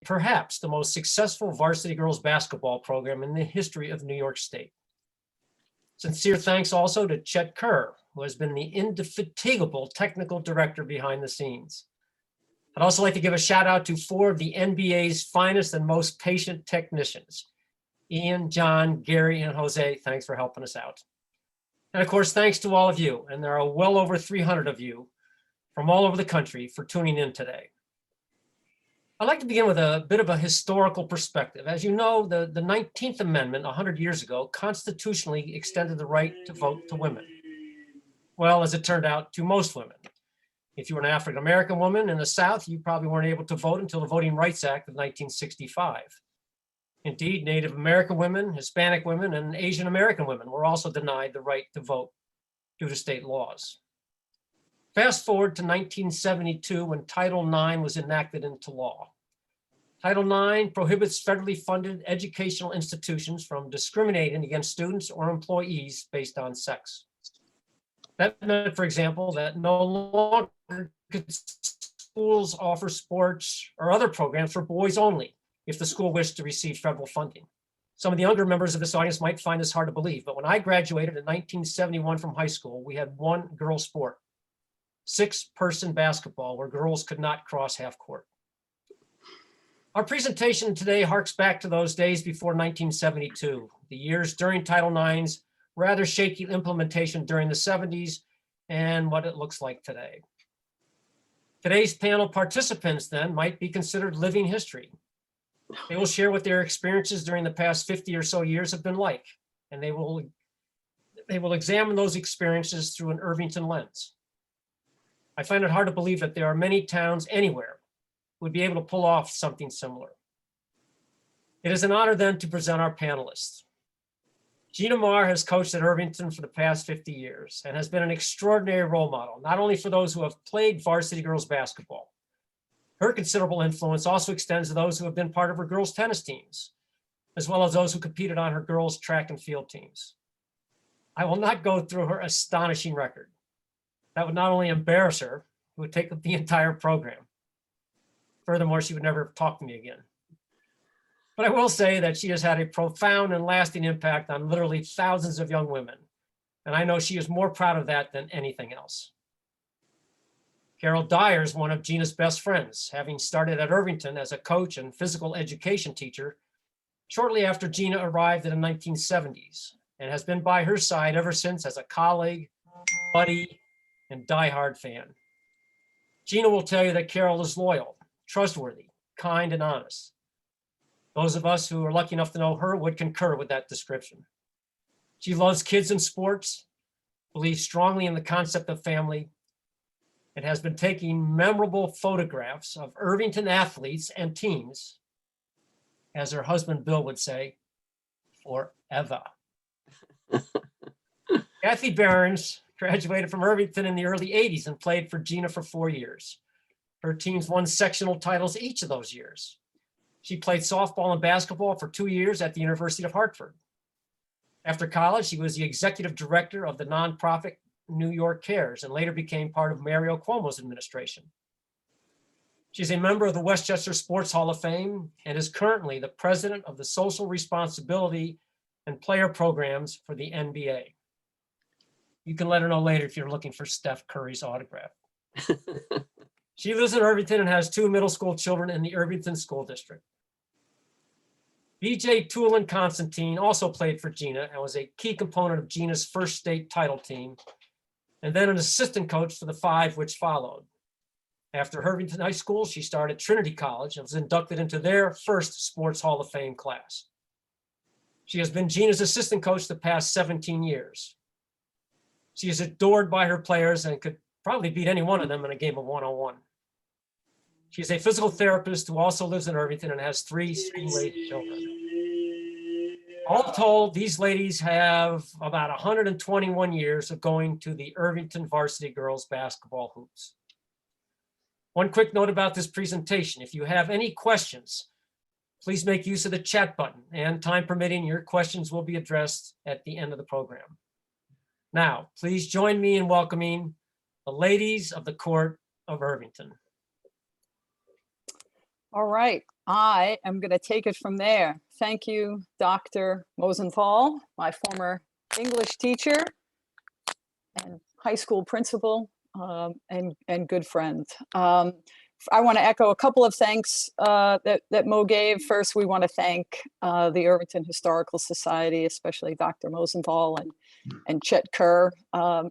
perhaps the most successful varsity girls basketball program in the history of New York State. Sincere thanks also to Chet Kerr, who has been the indefatigable technical director behind the scenes. I'd also like to give a shout out to 4 of the NBA's finest and most patient technicians, Ian, John, Gary, and Jose. Thanks for helping us out. And of course, thanks to all of you, and there are well over 300 of you from all over the country for tuning in today. I'd like to begin with a bit of a historical perspective. As you know, the 19th Amendment 100 years ago constitutionally extended the right to vote to women. Well, as it turned out, to most women. If you were an African-American woman in the South, you probably weren't able to vote until the Voting Rights Act of 1965. Indeed, Native American women, Hispanic women, and Asian American women were also denied the right to vote due to state laws. Fast forward to 1972 when Title IX was enacted into law. Title IX prohibits federally funded educational institutions from discriminating against students or employees based on sex. That meant, for example, that no longer could schools offer sports or other programs for boys only if the school wished to receive federal funding. Some of the younger members of this audience might find this hard to believe, but when I graduated in 1971 from high school, we had one girls' sport, 6-person basketball, where girls could not cross half court. Our presentation today harks back to those days before 1972, the years during Title IX's rather shaky implementation during the 70s and what it looks like today. Today's panel participants then might be considered living history. They will share what their experiences during the past 50 or so years have been like, and they will examine those experiences through an Irvington lens. I find it hard to believe that there are many towns anywhere who would be able to pull off something similar. It is an honor then to present our panelists. Gina Maher has coached at Irvington for the past 50 years and has been an extraordinary role model, not only for those who have played varsity girls basketball. Her considerable influence also extends to those who have been part of her girls tennis teams, as well as those who competed on her girls track and field teams. I will not go through her astonishing record. That would not only embarrass her, it would take up the entire program. Furthermore, she would never talk to me again. But I will say that she has had a profound and lasting impact on literally thousands of young women. And I know she is more proud of that than anything else. Carol Dyer is one of Gina's best friends, having started at Irvington as a coach and physical education teacher shortly after Gina arrived in the 1970s, and has been by her side ever since as a colleague, buddy, and diehard fan. Gina will tell you that Carol is loyal, trustworthy, kind, and honest. Those of us who are lucky enough to know her would concur with that description. She loves kids and sports, believes strongly in the concept of family, and has been taking memorable photographs of Irvington athletes and teams, as her husband Bill would say, forever. Kathy Behrens graduated from Irvington in the early 80s and played for Gina for 4 years. Her teams won sectional titles each of those years. She played softball and basketball for 2 years at the University of Hartford. After college, she was the executive director of the nonprofit New York Cares and later became part of Mario Cuomo's administration. She's a member of the Westchester Sports Hall of Fame and is currently the president of the Social Responsibility and Player Programs for the NBA. You can let her know later if you're looking for Steph Curry's autograph. She lives in Irvington and has 2 middle school children in the Irvington School District. BJ Toolan Constantine also played for Gina and was a key component of Gina's first state title team, and then an assistant coach for the 5 which followed. After Irvington High School, she started Trinity College and was inducted into their first Sports Hall of Fame class. She has been Gina's assistant coach the past 17 years. She is adored by her players and could probably beat any one of them in a game of one-on-one. She is a physical therapist who also lives in Irvington and has 3 school-age children. All told, these ladies have about 121 years of going to the Irvington varsity girls basketball hoops. One quick note about this presentation. If you have any questions, please make use of the chat button, and time permitting, your questions will be addressed at the end of the program. Now, please join me in welcoming the ladies of the Court of Irvington. All right. I am going to take it from there. Thank you, Dr. Mosenthal, my former English teacher and high school principal, and good friend. I want to echo a couple of thanks that Mo gave. First, we want to thank the Irvington Historical Society, especially Dr. Mosenthal and Chet Kerr.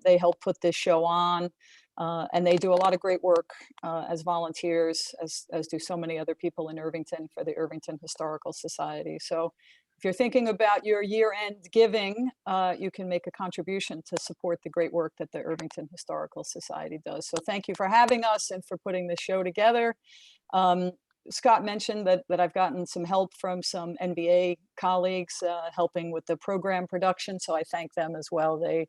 They helped put this show on, and they do a lot of great work as volunteers, as do so many other people in Irvington for the Irvington Historical Society. So if you're thinking about your year-end giving, you can make a contribution to support the great work that the Irvington Historical Society does. So thank you for having us and for putting this show together. Scott mentioned that I've gotten some help from some NBA colleagues helping with the program production, so I thank them as well. They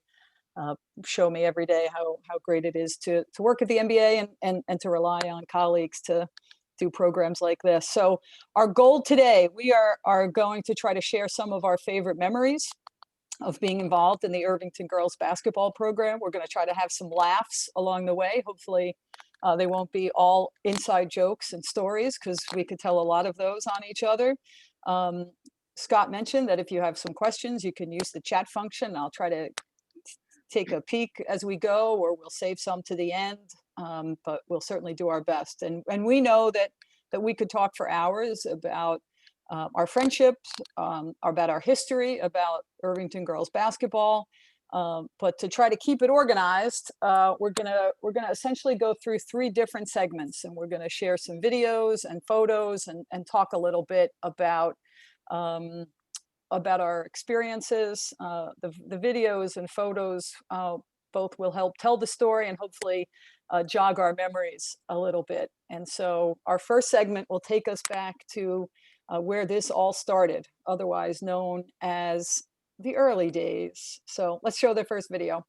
show me every day how great it is to work at the NBA and to rely on colleagues to do programs like this. So our goal today, we are going to try to share some of our favorite memories of being involved in the Irvington girls basketball program. We're going to try to have some laughs along the way. Hopefully they won't be all inside jokes and stories, because we could tell a lot of those on each other. Scott mentioned that if you have some questions, you can use the chat function. I'll try to take a peek as we go, or we'll save some to the end. But we'll certainly do our best. And we know that we could talk for hours about our friendships, about our history, about Irvington girls basketball. But to try to keep it organized, we're gonna essentially go through 3 different segments, and we're gonna share some videos and photos and talk a little bit about our experiences. The videos and photos both will help tell the story and hopefully jog our memories a little bit. And so our first segment will take us back to where this all started, otherwise known as the early days. So let's show the first video.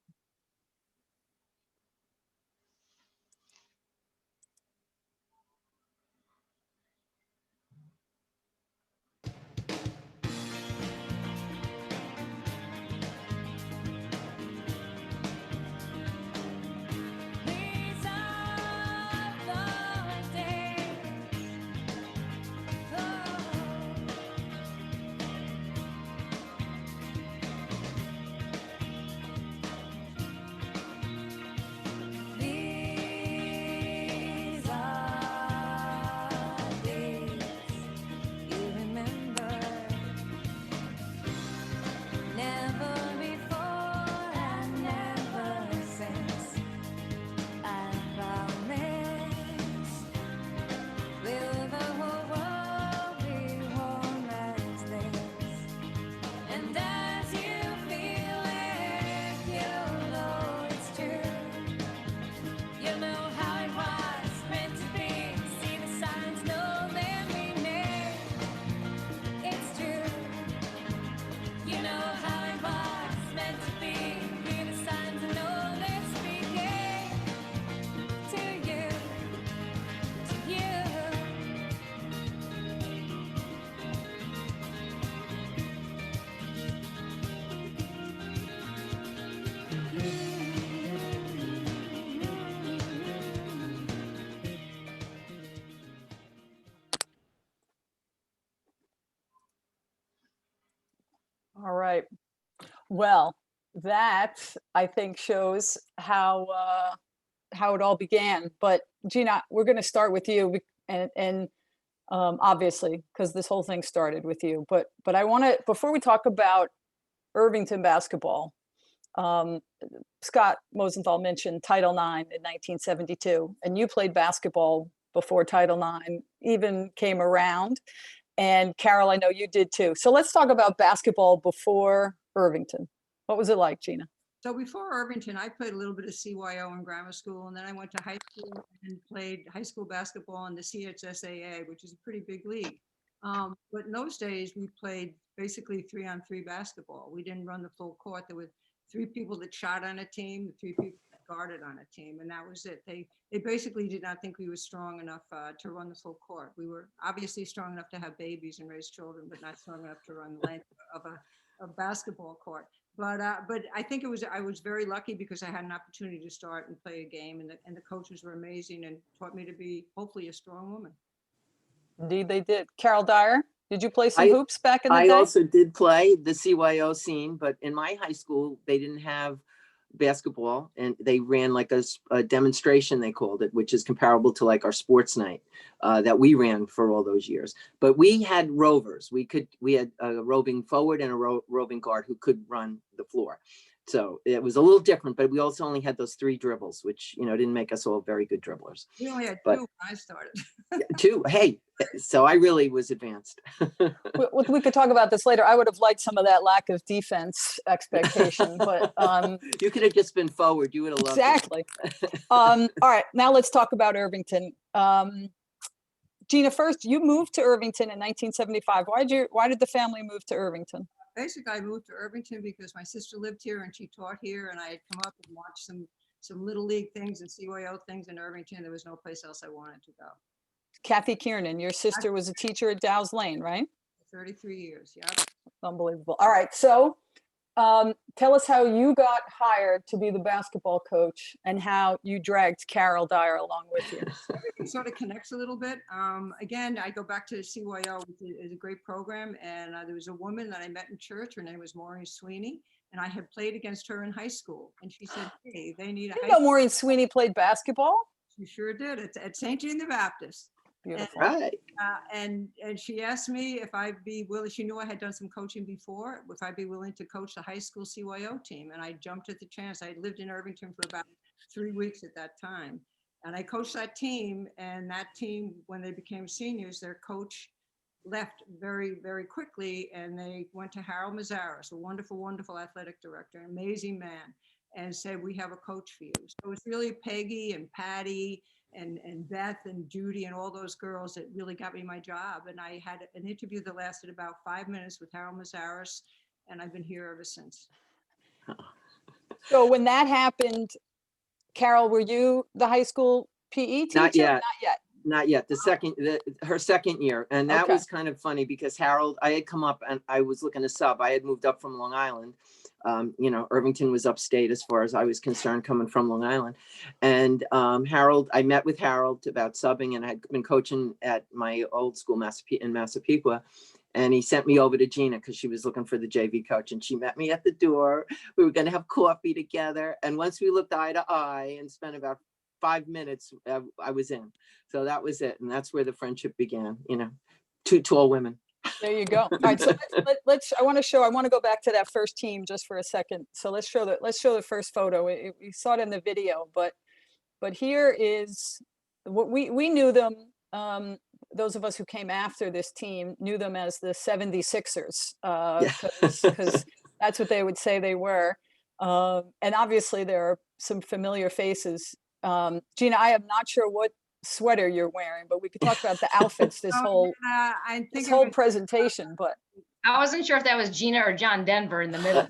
All right. Well, that I think shows how it all began. But Gina, we're going to start with you, and obviously, because this whole thing started with you. But I want to, before we talk about Irvington basketball, Scott Mosenthal mentioned Title IX in 1972, and you played basketball before Title IX even came around. And Carol, I know you did too. So let's talk about basketball before Irvington. What was it like, Gina? So before Irvington, I played a little bit of CYO in grammar school, and then I went to high school and played high school basketball in the CHSAA, which is a pretty big league. But in those days, we played basically 3-on-3 basketball. We didn't run the full court. There were 3 people that shot on a team, 3 people that guarded on a team, and that was it. They basically did not think we were strong enough to run the full court. We were obviously strong enough to have babies and raise children, but not strong enough to run the length of a basketball court. But I think I was very lucky because I had an opportunity to start and play a game, and the coaches were amazing and taught me to be hopefully a strong woman. Indeed, they did. Carol Dyer, did you play some I- hoops back in the I day? also did play the CYO scene, but in my high school, they didn't have basketball, and they ran like a demonstration, they called it, which is comparable to like our sports night that we ran for all those years. But we had rovers. We had a roving forward and a roving guard who could run the floor. So it was a little different, but we also only had those 3 dribbles, which, didn't make us all very good dribblers. We only had But- 2 when I started. 2, hey, so I really was advanced. We could talk about this later. I would have liked some of that lack of defense expectation, but You could have just been forward. You would have loved exactly. All right, now let's talk about Irvington. Gina, first, you moved to Irvington in 1975. Why did the family move to Irvington? Basically, I moved to Irvington because my sister lived here and she taught here, and I had come up and watched some little league things and CYO things in Irvington. There was no place else I wanted to go. Kathy Kiernan, your sister was a teacher at Dow's Lane, right? 33 years, yeah. Unbelievable. All right, so tell us how you got hired to be the basketball coach and how you dragged Carol Dyer along with you. It sort of connects a little bit. Again, I go back to CYO, which is a great program, and there was a woman that I met in church. Her name was Maureen Sweeney, and I had played against her in high school. And she said, "Hey, they need a You high know school." Maureen Sweeney played basketball? She sure did. It's at St. Jean the Baptist. Beautiful. Right. And she asked me if I'd be willing. She knew I had done some coaching before. If I'd be willing to coach the high school CYO team, and I jumped at the chance. I had lived in Irvington for about 3 weeks at that time, and I coached that team. And that team, when they became seniors, their coach left very, very quickly, and they went to Harold Mazzaris, a wonderful, wonderful athletic director, an amazing man, and said, "We have a coach for you." So it's really Peggy and Patty and Beth and Judy and all those girls that really got me my job. And I had an interview that lasted about 5 minutes with Harold Mazzaris, and I've been here ever since. So when that happened, Carol, were you the high school PE teacher? Not yet. Not yet. Not yet. Her second year. And that Okay. was kind of funny because Harold, I had come up and I was looking to sub. I had moved up from Long Island. Irvington was upstate as far as I was concerned, coming from Long Island. And Harold, I met with Harold about subbing, and I had been coaching at my old school in Massapequa. And he sent me over to Gina because she was looking for the JV coach, and she met me at the door. We were going to have coffee together. And once we looked eye to eye and spent about 5 minutes, I was in. So that was it. And that's where the friendship began, 2 tall women. There you go. All right, so let's I want to go back to that first team just for a second. So let's show the first photo. We saw it in the video, but here is what we knew them. Those of us who came after this team knew them as the 76ers because that's what they would say they were. And obviously there are some familiar faces. Gina, I am not sure what sweater you're wearing, but we could talk about the outfits this whole presentation. But I wasn't sure if that was Gina or John Denver in the middle.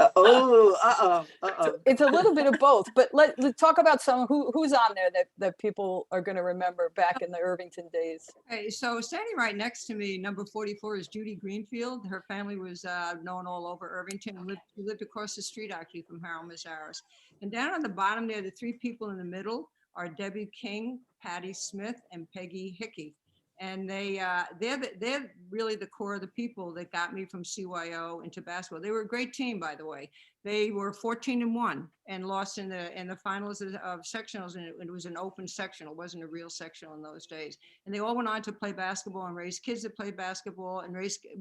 It's a little bit of both. But let's talk about who's on there that people are going to remember back in the Irvington days. Okay, so standing right next to me, number 44 is Judy Greenfield. Her family was known all over Irvington, and lived across the street actually from Harold Mazzaris. And down on the bottom there, the 3 people in the middle are Debbie King, Patty Smith, and Peggy Hickey. And they're really the core of the people that got me from CYO into basketball. They were a great team, by the way. They were 14-1 and lost in the finals of sectionals, and it was an open sectional. It wasn't a real sectional in those days. And they all went on to play basketball and raise kids that play basketball and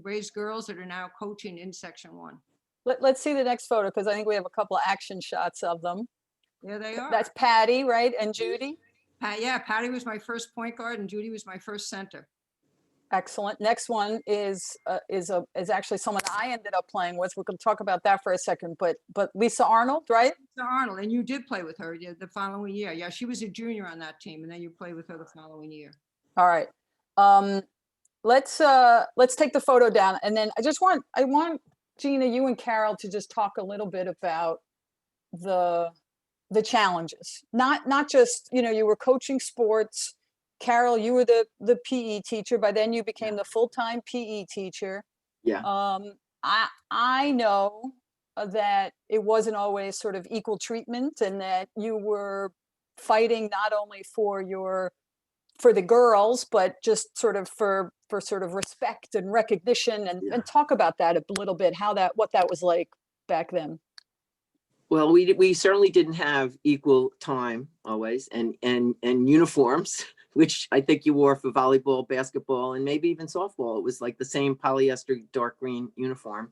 raise girls that are now coaching in Section 1. Let's see the next photo because I think we have a couple of action shots of them. There they are. That's Patty, right? And Judy? Patty was my first point guard and Judy was my first center. Excellent. Next one is actually someone I ended up playing with. We can talk about that for a second, but Lisa Arnold, right? Lisa Arnold, and you did play with her the following year. Yeah, she was a junior on that team, and then you played with her the following year. All right. Let's take the photo down, and then I want Gina, you and Carol to just talk a little bit about the challenges, not just, you were coaching sports. Carol, you were the PE teacher. By then you became the full-time PE teacher. Yeah. I know that it wasn't always sort of equal treatment, and that you were fighting not only for your for the girls, but just sort of for sort of respect and recognition, and talk about that a little bit, what that was like back then. Well, we certainly didn't have equal time always, and uniforms, which I think you wore for volleyball, basketball, and maybe even softball. It was like the same polyester dark green uniform,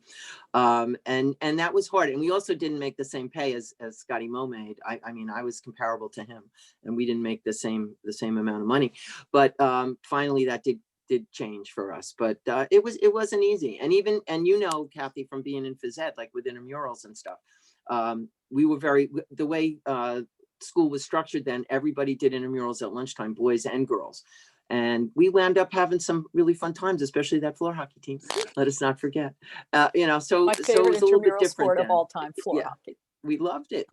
and that was hard. And we also didn't make the same pay as Scotty Moe made. I mean, I was comparable to him, and we didn't make the same amount of money. But finally, that did change for us. But it wasn't easy. And even Kathy, from being in phys ed, like with intramurals and stuff. We were the way school was structured then, everybody did intramurals at lunchtime, boys and girls. And we wound up having some really fun times, especially that floor hockey team. Let us not forget. So My favorite so it was a little bit intramural different sport then. of all time, floor hockey. We loved it.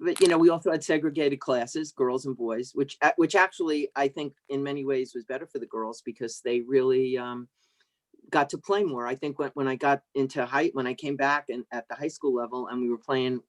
But we also had segregated classes, girls and boys, which actually I think in many ways was better for the girls, because they really got to play more. I think when I got into when I came back and at the high school level and we were playing,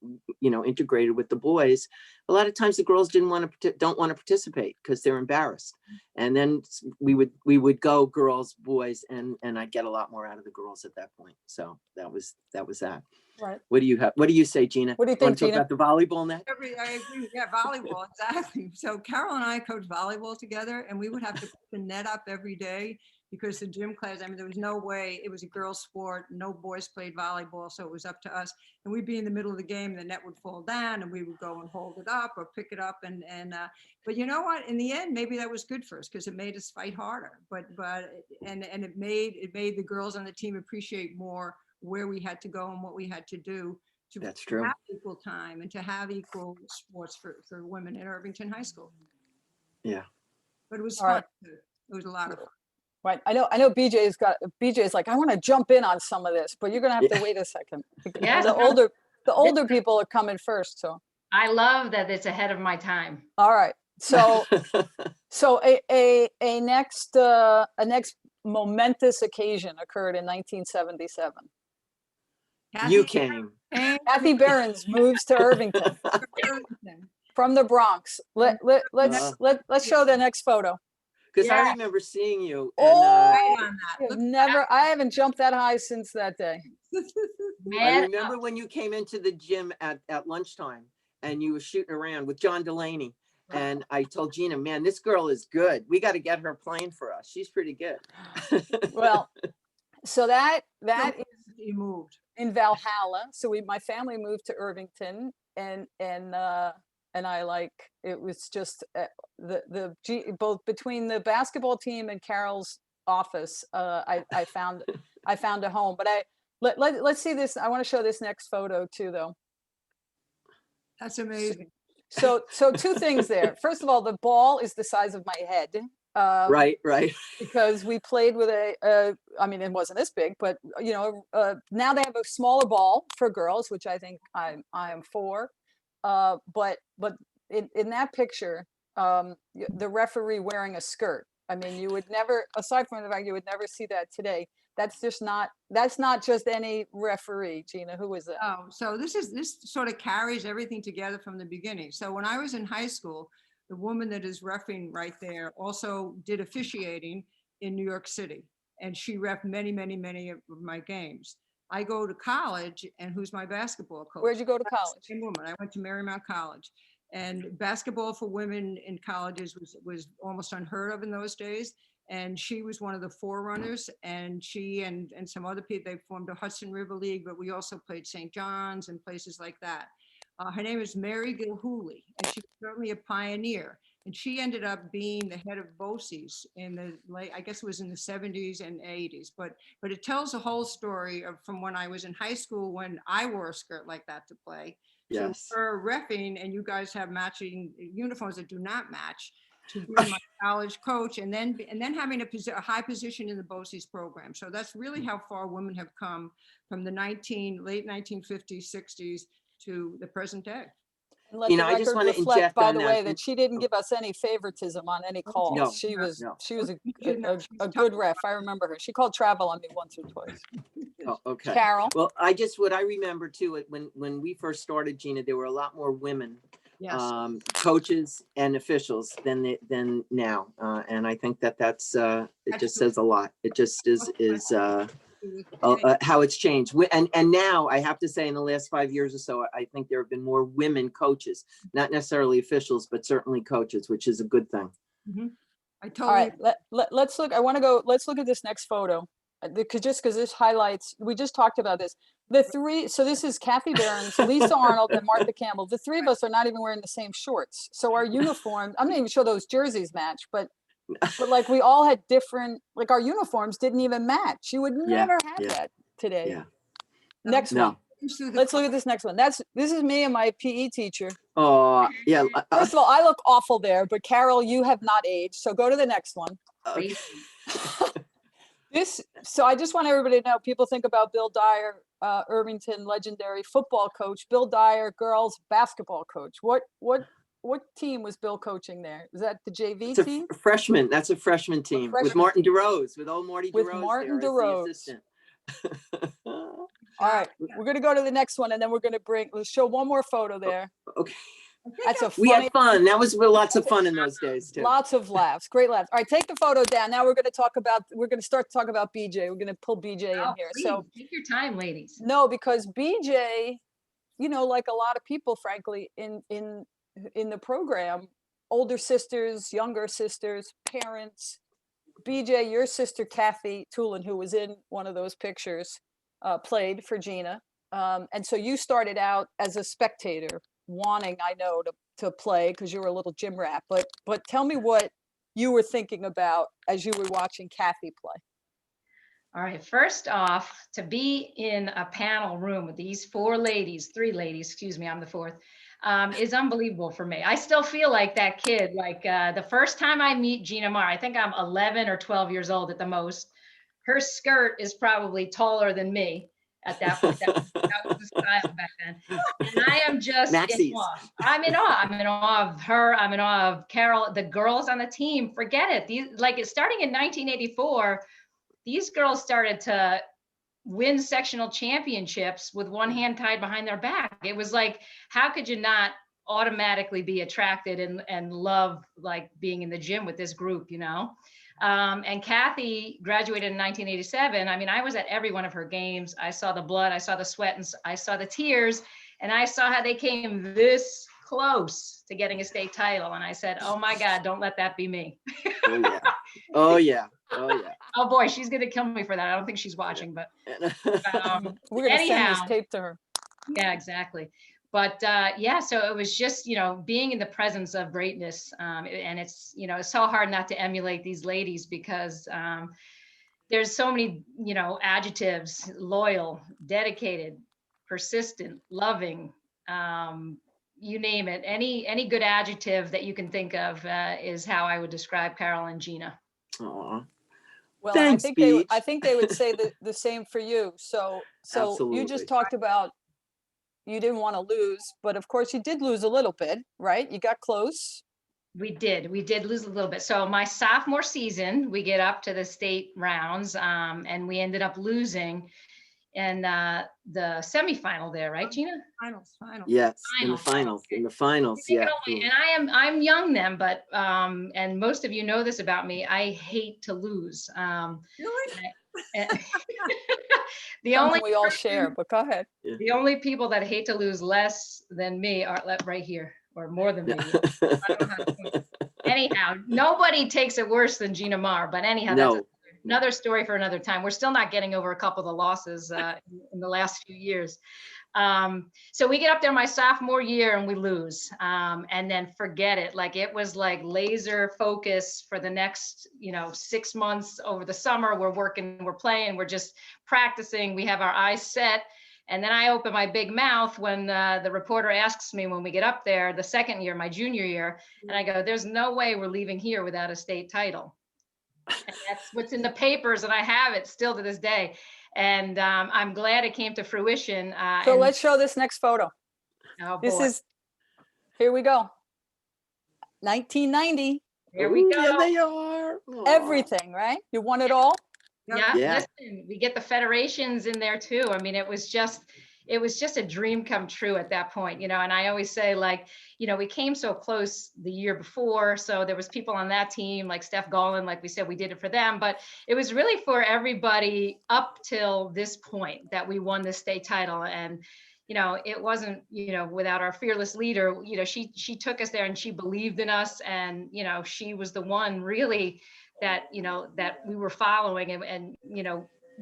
integrated with the boys, a lot of times the girls don't want to participate because they're embarrassed. And then we would go girls, boys, and I'd get a lot more out of the girls at that point. So that was that. Right. What do you say, Gina? What do you think, Gina? About the volleyball net? I agree. Yeah, volleyball, exactly. So Carol and I coached volleyball together, and we would have to put the net up every day because the gym class, there was no way. It was a girls' sport. No boys played volleyball, so it was up to us. And we'd be in the middle of the game, the net would fall down, and we would go and hold it up or pick it up. But you know what? In the end, maybe that was good for us because it made us fight harder. But it made the girls on the team appreciate more where we had to go and what we had to do to That's true. have equal time and to have equal sports for women at Irvington High School. Yeah. But it was All fun. right. Too. It was a lot of fun. Right. I know BJ's like, I want to jump in on some of this, but you're going to have to wait a second. Yes, The no. older people are coming first. So I love that it's ahead of my time. all right. So a next momentous occasion occurred in 1977. You came. Kathy Behrens moves to Irvington from the Bronx. Let's show the next photo. Because Yeah. I remember seeing you. And, Oh, Right on that. I haven't jumped that high since that day. I Man, remember when you came into the gym at lunchtime and you were shooting around with John Delaney. And I told Gina, man, this girl is good. We got to get her playing for us. She's pretty good. Well, so that is You moved. in Valhalla. So my family moved to Irvington, and I it was just both between the basketball team and Carol's office. I found a home, but let's see this. I want to show this next photo too, though. That's amazing. So two things there. First of all, the ball is the size of my head. Right. Because we played with it wasn't this big, but now they have a smaller ball for girls, which I think I am for. But in that picture, the referee wearing a skirt. I mean, you would never, aside from the fact you would never see that today. That's not just any referee. Gina, who is it? Oh, so this sort of carries everything together from the beginning. So when I was in high school, the woman that is reffing right there also did officiating in New York City, and she reffed many, many, many of my games. I go to college, and who's my basketball coach? Where'd you go to college? Same woman. I went to Marymount College, and basketball for women in colleges was almost unheard of in those days. And she was one of the forerunners, and she and some other people, they formed a Hudson River League, but we also played St. John's and places like that. Her name is Mary Gilhooly, and she's certainly a pioneer. And she ended up being the head of BOCES in the late, I guess it was in the 70s and 80s. But it tells the whole story of from when I was in high school, when I wore a skirt like that to play. Yes. So her reffing, and you guys have matching uniforms that do not match, to be my college coach, and then having a high position in the BOCES program. So that's really how far women have come from the late 1950s, 60s to the present day. And let the I just record want to reflect, inject by on the that. way, that she didn't give us any favoritism on any calls. No, she was no. a good ref. I remember her. She called travel on me once or twice. Oh, okay. Carol. Well, what I remember too, when we first started, Gina, there were a lot more women Yes. coaches and officials than now. And I think that's it just says a lot. It just is how it's changed. And now I have to say in the last 5 years or so, I think there have been more women coaches, not necessarily officials, but certainly coaches, which is a good thing. I All totally, right, let's look. Let's look at this next photo. Because this highlights, we just talked about this. So this is Kathy Behrens, Lisa Arnold, and Martha Campbell. The three of us are not even wearing the same shorts. So our uniform, I'm not even sure those jerseys match, but like we all had different, like our uniforms didn't even match. You would never have that today. Yeah. Next No. one. Let's look at this next one. This is me and my PE teacher. Oh, yeah. First of all, I look awful there, but Carol, you have not aged. So go to the next one. Okay. So I just want everybody to know, people think about Bill Dyer, Irvington legendary football coach, Bill Dyer, girls basketball coach. What team was Bill coaching there? Is that the JV It's team? a freshman. That's a freshman team with Martin DeRose, with old Marty With DeRose Martin there DeRose. as the assistant. All right, we're going to go to the next one, and then we'll show one more photo there. Okay. That's a We funny, had fun. That was lots of fun in those days too. lots of laughs, great laughs. All right, take the photo down. Now we're going to start to talk about BJ. We're going to pull BJ in here. So Please, take your time, ladies. no, because BJ, like a lot of people, frankly, in the program, older sisters, younger sisters, parents. BJ, your sister Kathy Toolan, who was in one of those pictures, played for Gina, and so you started out as a spectator, wanting, I know, to play because you were a little gym rat. But tell me what you were thinking about as you were watching Kathy play. All right, first off, to be in a panel room with these three ladies, excuse me, I'm the fourth, is unbelievable for me. I still feel like that kid, like the first time I meet Gina Maher, I think I'm 11 or 12 years old at the most. Her skirt is probably taller than me at that point. That was the style back then. And I am just in awe. I'm in awe. I'm in awe of her. I'm in awe of Carol. The girls on the team, forget it. It's starting in 1984, these girls started to win sectional championships with one hand tied behind their back. It was like, how could you not automatically be attracted and love like being in the gym with this group, And Kathy graduated in 1987. I mean, I was at every one of her games. I saw the blood, I saw the sweat, and I saw the tears, and I saw how they came this close to getting a state title. And I said, oh my God, don't let that be me. Oh yeah. Oh yeah. Oh yeah. Oh boy, she's gonna kill me for that. I don't think she's watching, but We're gonna send this tape to her. Yeah, exactly. But so it was just, being in the presence of greatness. And it's, it's so hard not to emulate these ladies because there's so many, adjectives: loyal, dedicated, persistent, loving, you name it. Any good adjective that you can think of is how I would describe Carol and Gina. Aww. Well, Thanks, I think they would say the same for you. So Absolutely. You just talked about you didn't want to lose, but of course you did lose a little bit, right? You got close. We did lose a little bit. So my sophomore season, we get up to the state rounds, and we ended up losing in the semifinal there, right, Gina? Finals. Yes, Finals. in the finals, yeah. And I'm young then, but and most of you know this about me, I hate to lose. Really? The only we all share, but go ahead. The only people that hate to lose less than me are right here, or more than me. Anyhow, nobody takes it worse than Gina Maher, but anyhow, that's another story for another time. We're still not getting over a couple of the losses in the last few years. So we get up there my sophomore year and we lose, and then forget it. Like it was like laser focus for the next, 6 months over the summer. We're working, we're playing, we're just practicing. We have our eyes set. And then I open my big mouth when the reporter asks me when we get up there, the second year, my junior year, and I go, there's no way we're leaving here without a state title. And that's what's in the papers, and I have it still to this day. And I'm glad it came to fruition. So let's show this next photo. Oh, here we go. 1990. Here we go. Yeah, they are. Aww. Everything, right? You won it all? Yeah. Listen, we get the federations in there too. I mean, it it was just a dream come true at that point, and I always say, like, we came so close the year before. So there was people on that team like Steph Golan, like we said, we did it for them, but it was really for everybody up till this point that we won the state title. And it wasn't, without our fearless leader, she took us there and she believed in us. And, she was the one really that, that we were following, and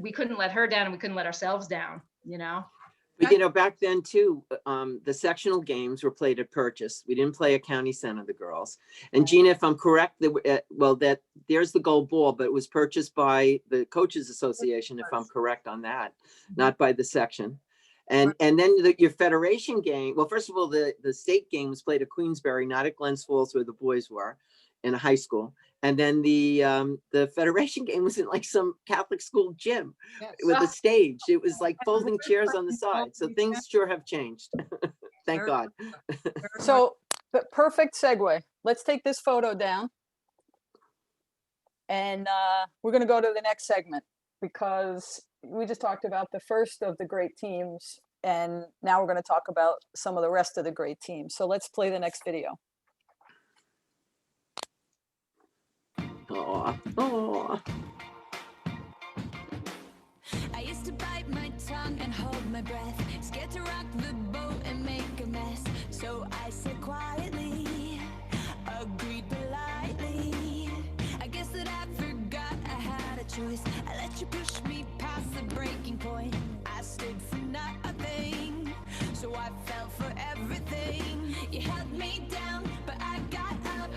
we couldn't let her down and we couldn't let ourselves down. But back then too, the sectional games were played at Purchase. We didn't play at County Center, the girls. And Gina, if I'm correct, there's the gold ball, but it was purchased by the Coaches Association, if I'm correct on that, not by the section. And then your federation game, well, first of all, the state game was played at Queensbury, not at Glens Falls where the boys were in a high school. And then the federation game was in like some Catholic school gym with a stage. It was like folding chairs on the side. So things sure have changed. Thank God. So, but perfect segue. Let's take this photo down. And we're going to go to the next segment, because we just talked about the first of the great teams. And now we're going to talk about some of the rest of the great teams. So let's play the next video. Oh. I used to bite my tongue and hold my breath, scared to rock the boat and make a mess. So I said quietly, agreed politely. I guess that I forgot I had a choice. I let you push me past the breaking point. I stood for nothing, so I fell for everything. You held me down, but I got up,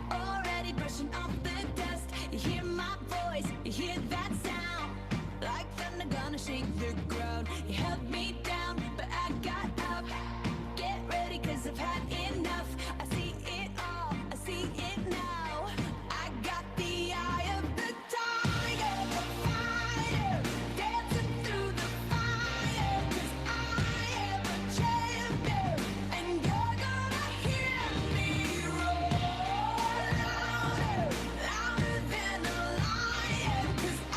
already brushing off the dust. You hear my voice, you hear that sound, like thunder gonna shake the ground. You held me down, but I got up. Get ready, 'cause I've had enough. I see it all, I see it now. I got the eye of the tiger, the fighter, dancing through the fire. 'Cause I am a champion, and you're gonna hear me roar louder, louder than a lion. 'Cause I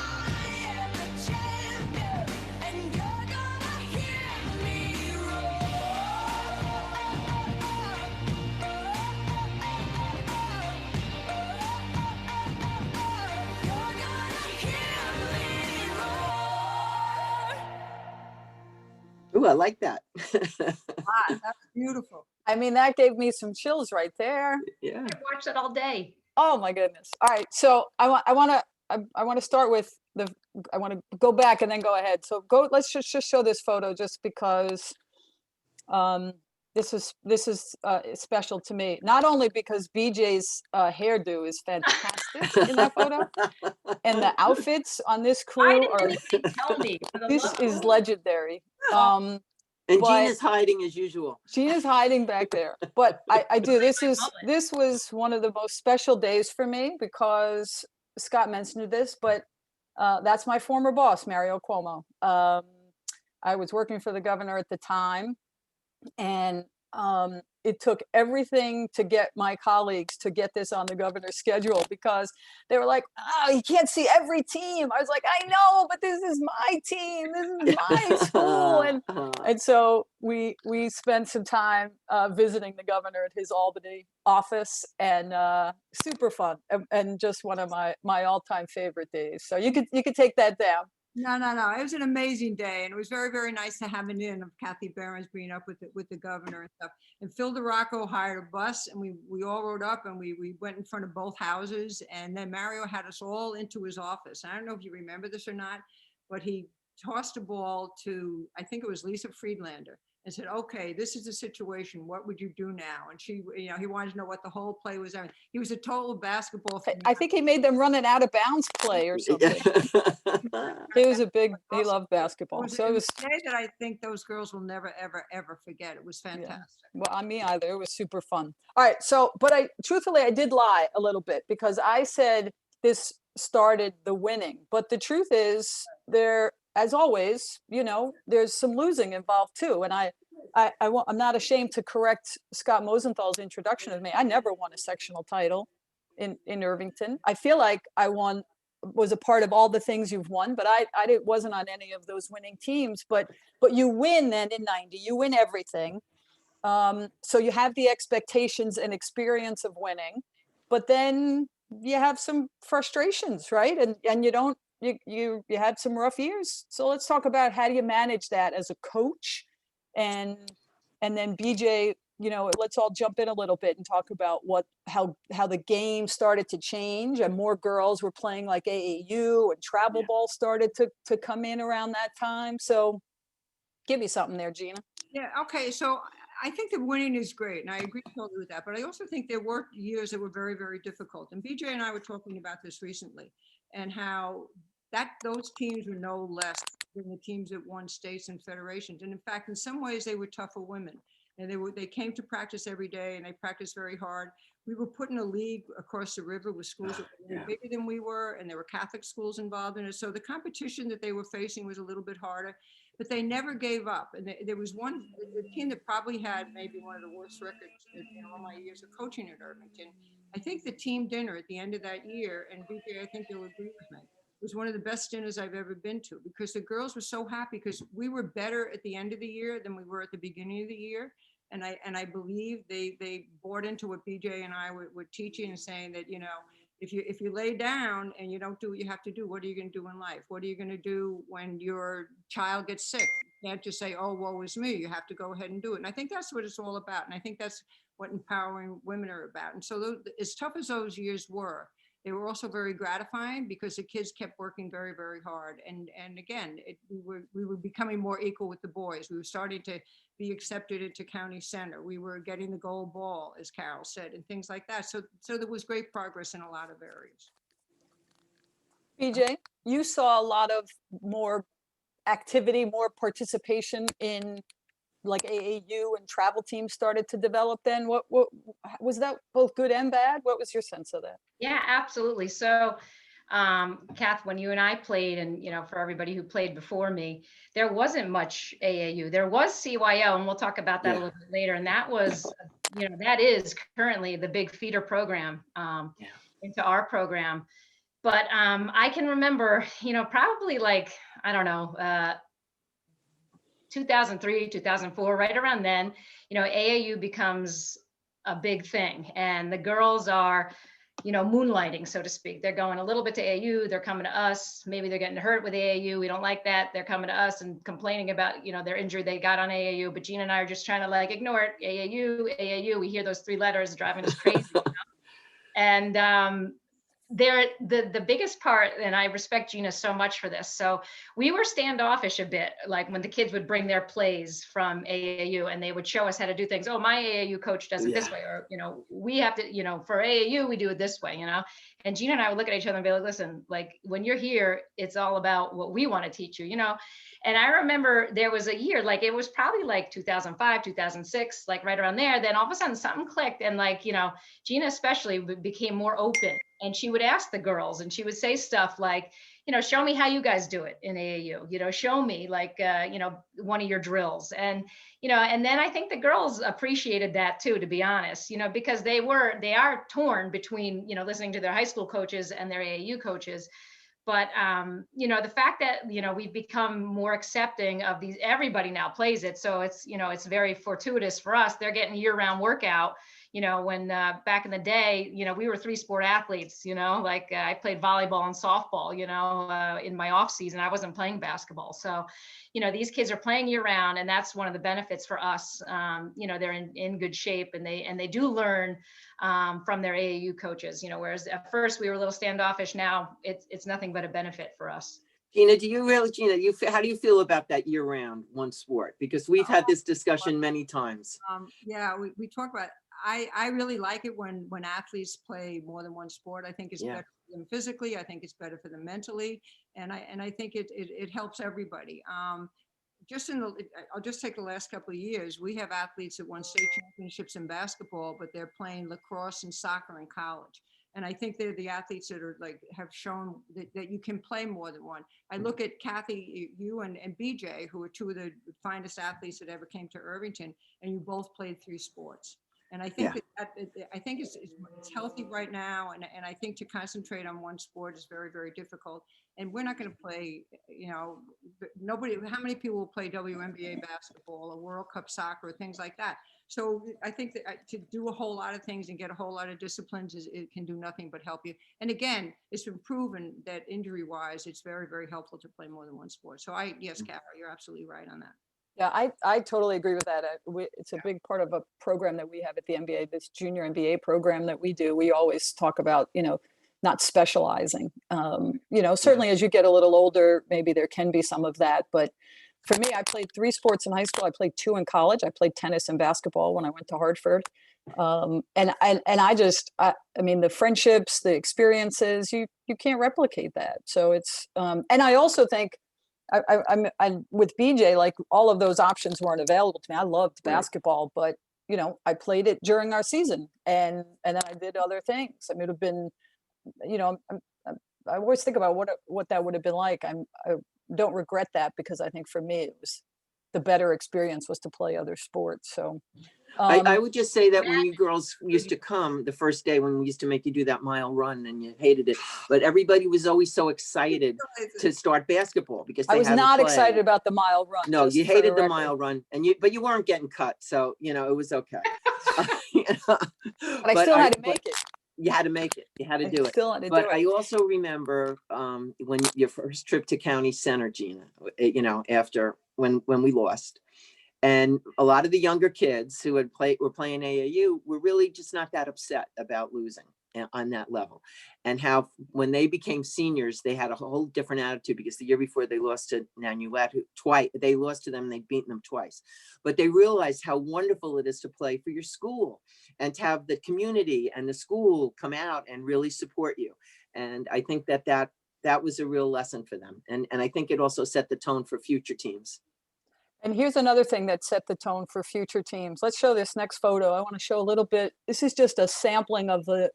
am a champion, and you're gonna hear me roar. You're gonna hear me roar. Ooh, I like that. That's beautiful. I mean, that gave me some chills right there. Yeah. I watched it all day. Oh my goodness. All right. So I want to start with I want to go back and then go ahead. So let's just show this photo, just because this is special to me. Not only because BJ's hairdo is fantastic in that photo, and the outfits on this Why crew are, didn't anybody tell me? For the this love of is God. legendary. And But- Gina's hiding as usual. She is hiding back there, but I do. This was one of the most special days for me, because Scott mentioned this, but that's my former boss, Mario Cuomo. I was working for the governor at the time, and it took everything to get my colleagues to get this on the governor's schedule, because they were like, "Oh, you can't see every team." I was like, "I know, but this is my team. This is my school." And so we spent some time visiting the governor at his Albany office, and super fun, and just one of my all-time favorite days. So you could take that down. No. It was an amazing day, and it was very, very nice to have an in of Kathy Behrens being up with the governor and stuff. And Phil DeRocco hired a bus, and we all rode up, and we went in front of both houses. And then Mario had us all into his office. I don't know if you remember this or not, but he tossed a ball to, I think it was Lisa Friedlander, and said, "Okay, this is the situation. What would you do now?" And she, he wanted to know what the whole play was. He was a total basketball fan. I think he made them run an out of bounds play or something. He was he loved basketball. So it was, a day that I think those girls will never, ever, ever forget. It was fantastic. well, on me either. It was super fun. All right. So, but truthfully, I did lie a little bit, because I said this started the winning, but the truth is, there, as always, there's some losing involved too. And I'm not ashamed to correct Scott Mosenthal's introduction of me. I never won a sectional title in Irvington. I feel like I won was a part of all the things you've won, but wasn't on any of those winning teams. But you win then in '90. You win everything. So you have the expectations and experience of winning, but then you have some frustrations, right? And you had some rough years. So let's talk about how do you manage that as a coach, and then BJ, let's all jump in a little bit and talk about how the game started to change and more girls were playing like AAU and travel ball started to come in around that time. So give me something there, Gina. Yeah, okay, so I think that winning is great, and I agree totally with that, but I also think there were years that were very, very difficult. And BJ and I were talking about this recently, and how those teams were no less than the teams that won states and federations. And in fact, in some ways, they were tougher women. And they came to practice every day, and they practiced very hard. We were put in a league across the river with schools that were bigger than we were, and there were Catholic schools involved in it. So the competition that they were facing was a little bit harder, but they never gave up. And there was the team that probably had maybe one of the worst records in all my years of coaching at Irvington. I think the team dinner at the end of that year, and BJ, I think you'll agree with me, was one of the best dinners I've ever been to, because the girls were so happy because we were better at the end of the year than we were at the beginning of the year. And I believe they bought into what BJ and I were teaching and saying that, if you lay down and you don't do what you have to do, what are you going to do in life? What are you going to do when your child gets sick? You can't just say, oh, woe is me. You have to go ahead and do it. And I think that's what it's all about. And I think that's what empowering women are about. And so as tough as those years were, they were also very gratifying because the kids kept working very, very hard. And again, we were becoming more equal with the boys. We were starting to be accepted into county center. We were getting the gold ball, as Carol said, and things like that. So there was great progress in a lot of areas. BJ, you saw a lot of more activity, more participation in like AAU and travel teams started to develop then. What was that, both good and bad? What was your sense of that? Yeah, absolutely. So, Kath, when you and I played, and for everybody who played before me, there wasn't much AAU. There was CYO, and we'll talk about that a little bit later. And that was, that is currently the big feeder program into our program. But I can remember, probably like, I don't know, 2003, 2004, right around then, AAU becomes a big thing, and the girls are, moonlighting, so to speak. They're going a little bit to AAU, they're coming to us, maybe they're getting hurt with AAU, we don't like that, they're coming to us and complaining about, their injury they got on AAU, but Gina and I are just trying to like ignore it. AAU, we hear those three letters driving us crazy. And the biggest part, and I respect Gina so much for this. So we were standoffish a bit, like when the kids would bring their plays from AAU and they would show us how to do things. Oh, my AAU coach does it this way, or, we have to, for AAU, we do it this way, and Gina and I would look at each other and be like, listen, like when you're here, it's all about what we want to teach you, And I remember there was a year, like it was probably like 2005, 2006, like right around there. Then all of a sudden something clicked, and like, Gina especially became more open, and she would ask the girls, and she would say stuff like, show me how you guys do it in AAU, show me like, one of your drills. And, and then I think the girls appreciated that too, to be honest, because they are torn between, listening to their high school coaches and their AAU coaches. But, the fact that, we've become more accepting of these, everybody now plays it. So it's, it's very fortuitous for us. They're getting year-round workout, when back in the day, we were 3-sport athletes, like I played volleyball and softball, in my off season. I wasn't playing basketball. So, these kids are playing year round, and that's one of the benefits for us. They're in good shape, and they do learn from their AAU coaches, whereas at first we were a little standoffish. Now it's nothing but a benefit for us. Gina, how do you feel about that year-round one sport? Because we've had this discussion many times. We talk about. I really like it when athletes play more than one sport. I think it's better for them physically. I think it's better for them mentally, and I think it helps everybody. I'll just take the last couple of years. We have athletes that won state championships in basketball, but they're playing lacrosse and soccer in college. And I think they're the athletes that are like have shown that you can play more than one. I look at Kathy, you and BJ, who are two of the finest athletes that ever came to Irvington, and you both played 3 sports. And I think Yeah. I think it's healthy right now. And I think to concentrate on one sport is very, very difficult. And we're not going to play, you know, nobody, how many people will play WNBA basketball or World Cup soccer or things like that? So I think that to do a whole lot of things and get a whole lot of disciplines it can do nothing but help you. And again, it's been proven that injury wise, it's very, very helpful to play more than one sport. So yes, Carol, you're absolutely right on that. Yeah, I totally agree with that. It's a big part of a program that we have at the NBA, this junior NBA program that we do. We always talk about, you know, not specializing. You know, certainly as you get a little older, maybe there can be some of that. But for me, I played 3 sports in high school. I played 2 in college. I played tennis and basketball when I went to Hartford. And I mean, the friendships, the experiences, you can't replicate that. So it's, and I also think, I'm with BJ, like all of those options weren't available to me. I loved basketball, but you know, I played it during our season and then I did other things. I mean, it would have been, you know, I always think about what that would have been like. I don't regret that because I think for me, it was the better experience was to play other sports. So I would just say that when you girls used to come the first day when we used to make you do that mile run and you hated it, but everybody was always so excited to start basketball because they I was had to not play. excited about the mile run. No, just you for hated the record. mile run but you weren't getting cut. So, you know, it was okay. You know, But I still had to make it. You had to make it. You had to do it. Still had to But do I it. also remember when your first trip to county center, Gina, you know, after when we lost. And a lot of the younger kids who were playing AAU were really just not that upset about losing on that level. And how when they became seniors, they had a whole different attitude because the year before they lost to Nanuet twice. They lost to them, they'd beaten them twice. But they realized how wonderful it is to play for your school and to have the community and the school come out and really support you. And I think that was a real lesson for them. And I think it also set the tone for future teams. And here's another thing that set the tone for future teams. Let's show this next photo. I want to show a little bit. This is just a sampling of the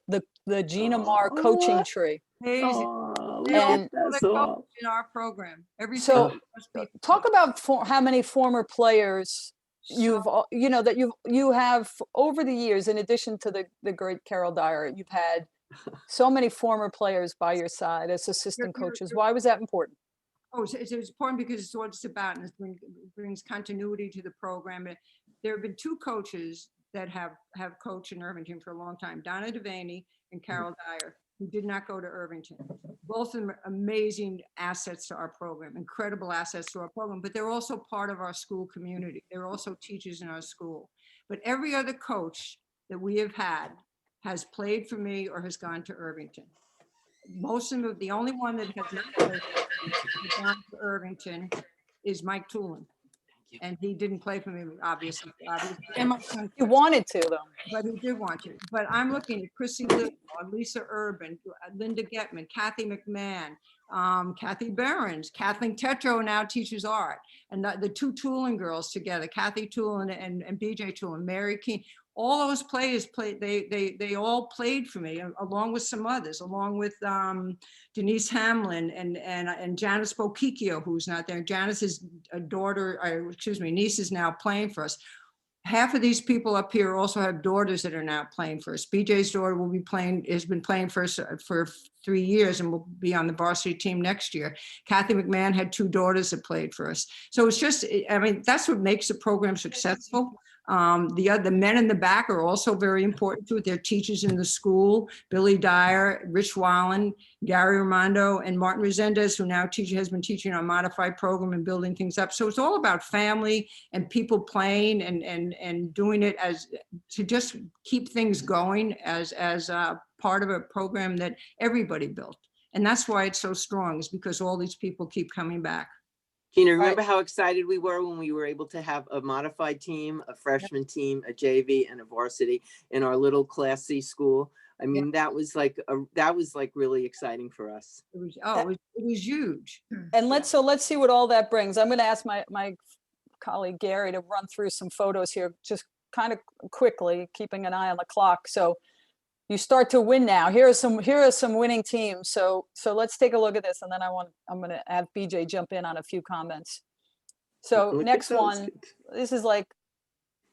Gina Maher coaching tree. Amazing. And That's all in our program. So talk about how many former players you've, you know, that you have over the years, in addition to the great Carol Dyer, you've had so many former players by your side as assistant coaches. Why was that important? Oh, it's important because it's what it's about, and it brings continuity to the program. There have been 2 coaches that have coached in Irvington for a long time, Donna Devaney and Carol Dyer, who did not go to Irvington. Both of them are amazing assets to our program, incredible assets to our program, but they're also part of our school community. They're also teachers in our school. But every other coach that we have had has played for me or has gone to Irvington. Most of them, the only one that has not played gone to Irvington is Mike Toolan. And he didn't play for me, obviously. And my son, He wanted to, though. but he did want to. But I'm looking at Chrissy Little, Lisa Urban, Linda Getman, Kathy McMahon, Kathy Behrens, Kathleen Tetro now teaches art. And the 2 Toolan girls together, Kathy Toolan and BJ Toolan, Mary Keene. All those players played, they all played for me, along with some others, along with Denise Hamlin and Janice Bokikio, who's not there. Janice's niece is now playing for us. Half of these people up here also have daughters that are now playing for us. BJ's daughter has been playing for us for 3 years and will be on the varsity team next year. Kathy McMahon had 2 daughters that played for us. So it's just, I mean, that's what makes the program successful. The men in the back are also very important to it. They're teachers in the school. Billy Dyer, Rich Wallen, Gary Raimondo, and Martin Resendez, who now has been teaching our modified program and building things up. So it's all about family and people playing and doing it as to just keep things going as part of a program that everybody built. And that's why it's so strong, is because all these people keep coming back. Gina, remember how excited we were when we were able to have a modified team, a freshman team, a JV, and a varsity in our little Class C school? I mean, that was like really exciting for us. It was huge. And let's see what all that brings. I'm going to ask my colleague Gary to run through some photos here, just kind of quickly, keeping an eye on the clock. So you start to win now. Here are some winning teams. So let's take a look at this, and then I'm going to have BJ jump in on a few comments. So next one, this is like,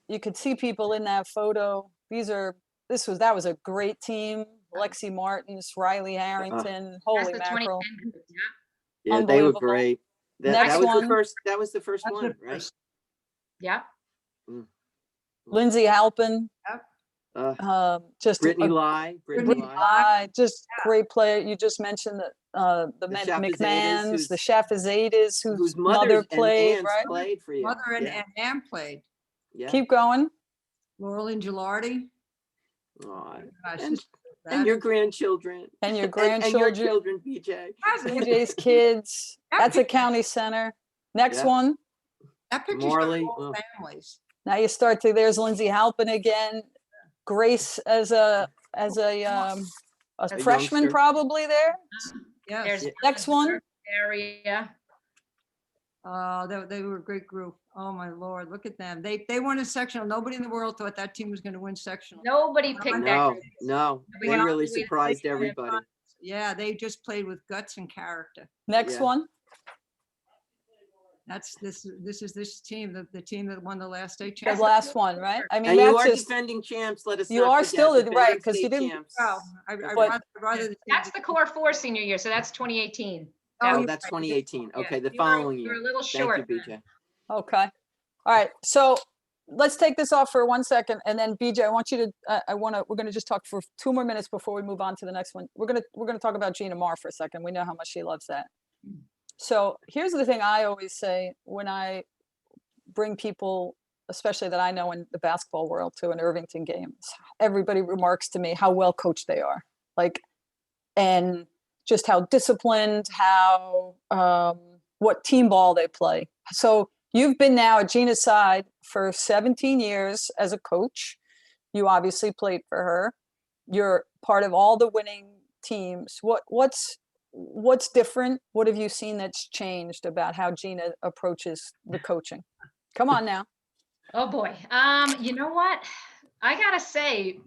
you could see people in that photo. that was a great team. Lexi Martins, Riley Harrington, That's holy the mackerel. 2010 group, yeah. Yeah, they were Unbelievable. great. Next That was one. the first. That was the first That's one, the right? first. Yeah. Lindsay Halpin, just Brittany a Lai. Brittany Lai. Lai. just great player. You just mentioned the The Shafazadas, McMahons, the Shafazadas, whose whose mothers mother and played, aunts right? played for you. Mother and, Yeah. and Ann played. Yeah. Keep going. Laurel and Gilardi. Aw, Gosh, and, this- and that your is- grandchildren. And your And your grandchildren, children, BJ. BJ's kids. That's a picture- county center. Next Yeah. one. That picture Morley, shows all oh. families. Now you start to, there's Lindsay Halpin again. Grace as a As a freshman youngster. probably there. Yes. There's Yeah. Next one. area. They were a great group. Oh my Lord, look at them. They won a sectional. Nobody in the world thought that team was going to win sectional. Nobody picked that No, group. no, they Nobody really else. surprised everybody. Yeah, they just played with guts and character. Next Yeah. one. That's this is this team, the team that won the last state The championship. last one, right? I mean, And you that's are just, defending champs. Let us you not are forget, still right, defending 'cause you state didn't- champs. Well, I'd But- rather the team That's the core four senior year, so that's 2018. Oh, That Oh, was- that's right. 2018. yeah. Okay, the You were- following you were year. a little Thank short. you, BJ. okay. All right. So let's take this off for 1 second. And then BJ, I want you to, we're going to just talk for 2 more minutes before we move on to the next one. We're going to talk about Gina Maher for a second. We know how much she loves that. So here's the thing I always say when I bring people, especially that I know in the basketball world, to an Irvington game. Everybody remarks to me how well coached they are, like, and just how disciplined, how what team ball they play. So you've been now at Gina's side for 17 years as a coach. You obviously played for her. You're part of all the winning teams. What's different? What have you seen that's changed about how Gina approaches the coaching? Come on now. Oh boy. You know what? I gotta say,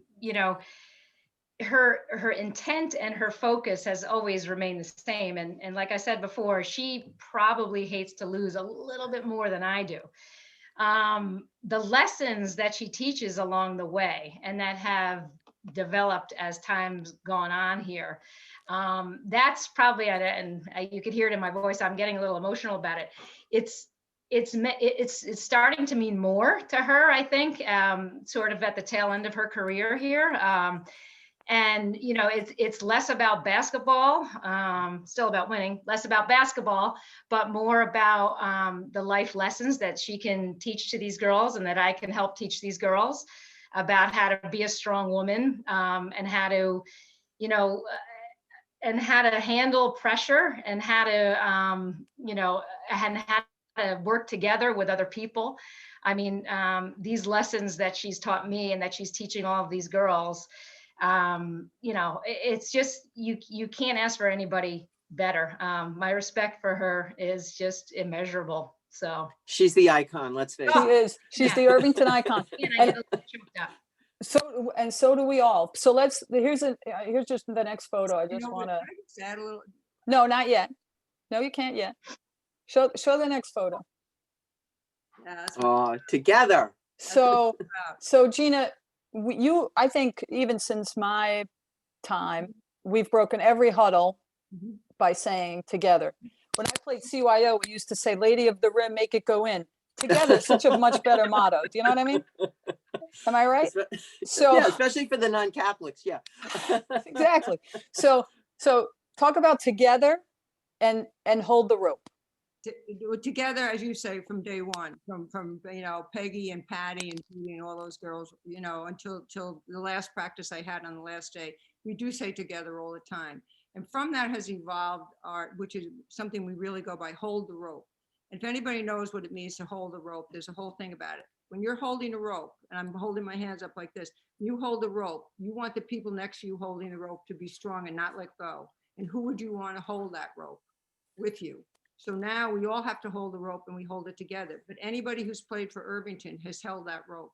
her intent and her focus has always remained the same. And like I said before, she probably hates to lose a little bit more than I do. The lessons that she teaches along the way and that have developed as time's gone on here, that's probably, and you could hear it in my voice, I'm getting a little emotional about it. It's starting to mean more to her, I think, sort of at the tail end of her career here. And it's less about basketball, still about winning, less about basketball, but more about the life lessons that she can teach to these girls and that I can help teach these girls about how to be a strong woman, and how to, and how to handle pressure and how to, and how to work together with other people. I mean, these lessons that she's taught me and that she's teaching all of these girls, it's just, you can't ask for anybody better. My respect for her is just immeasurable. So She's the icon, let's face She it. is. She's Yeah. the Irvington icon. and I get a little choked up. So do we all. So here's just the next photo. I just want to, Add a little. no, not yet. No, you can't yet. Show the next photo. Yeah, that's Oh, together. So Gina, I think even since my time, we've broken every huddle Mhm. by saying together. When I played CYO, we used to say, "Lady of the Rim, make it go in." Together is such a much better motto. Do you know what I mean? Am I right? So Yeah, especially for the non-Catholics, yeah. exactly. So talk about together and hold the rope. Together, as you say, from day one, from Peggy and Patty and Judy and all those girls, until the last practice I had on the last day, we do say together all the time. And from that has evolved which is something we really go by, hold the rope. And if anybody knows what it means to hold the rope, there's a whole thing about it. When you're holding a rope, and I'm holding my hands up like this, you hold the rope, you want the people next to you holding the rope to be strong and not let go. And who would you want to hold that rope with you? So now we all have to hold the rope and we hold it together. But anybody who's played for Irvington has held that rope.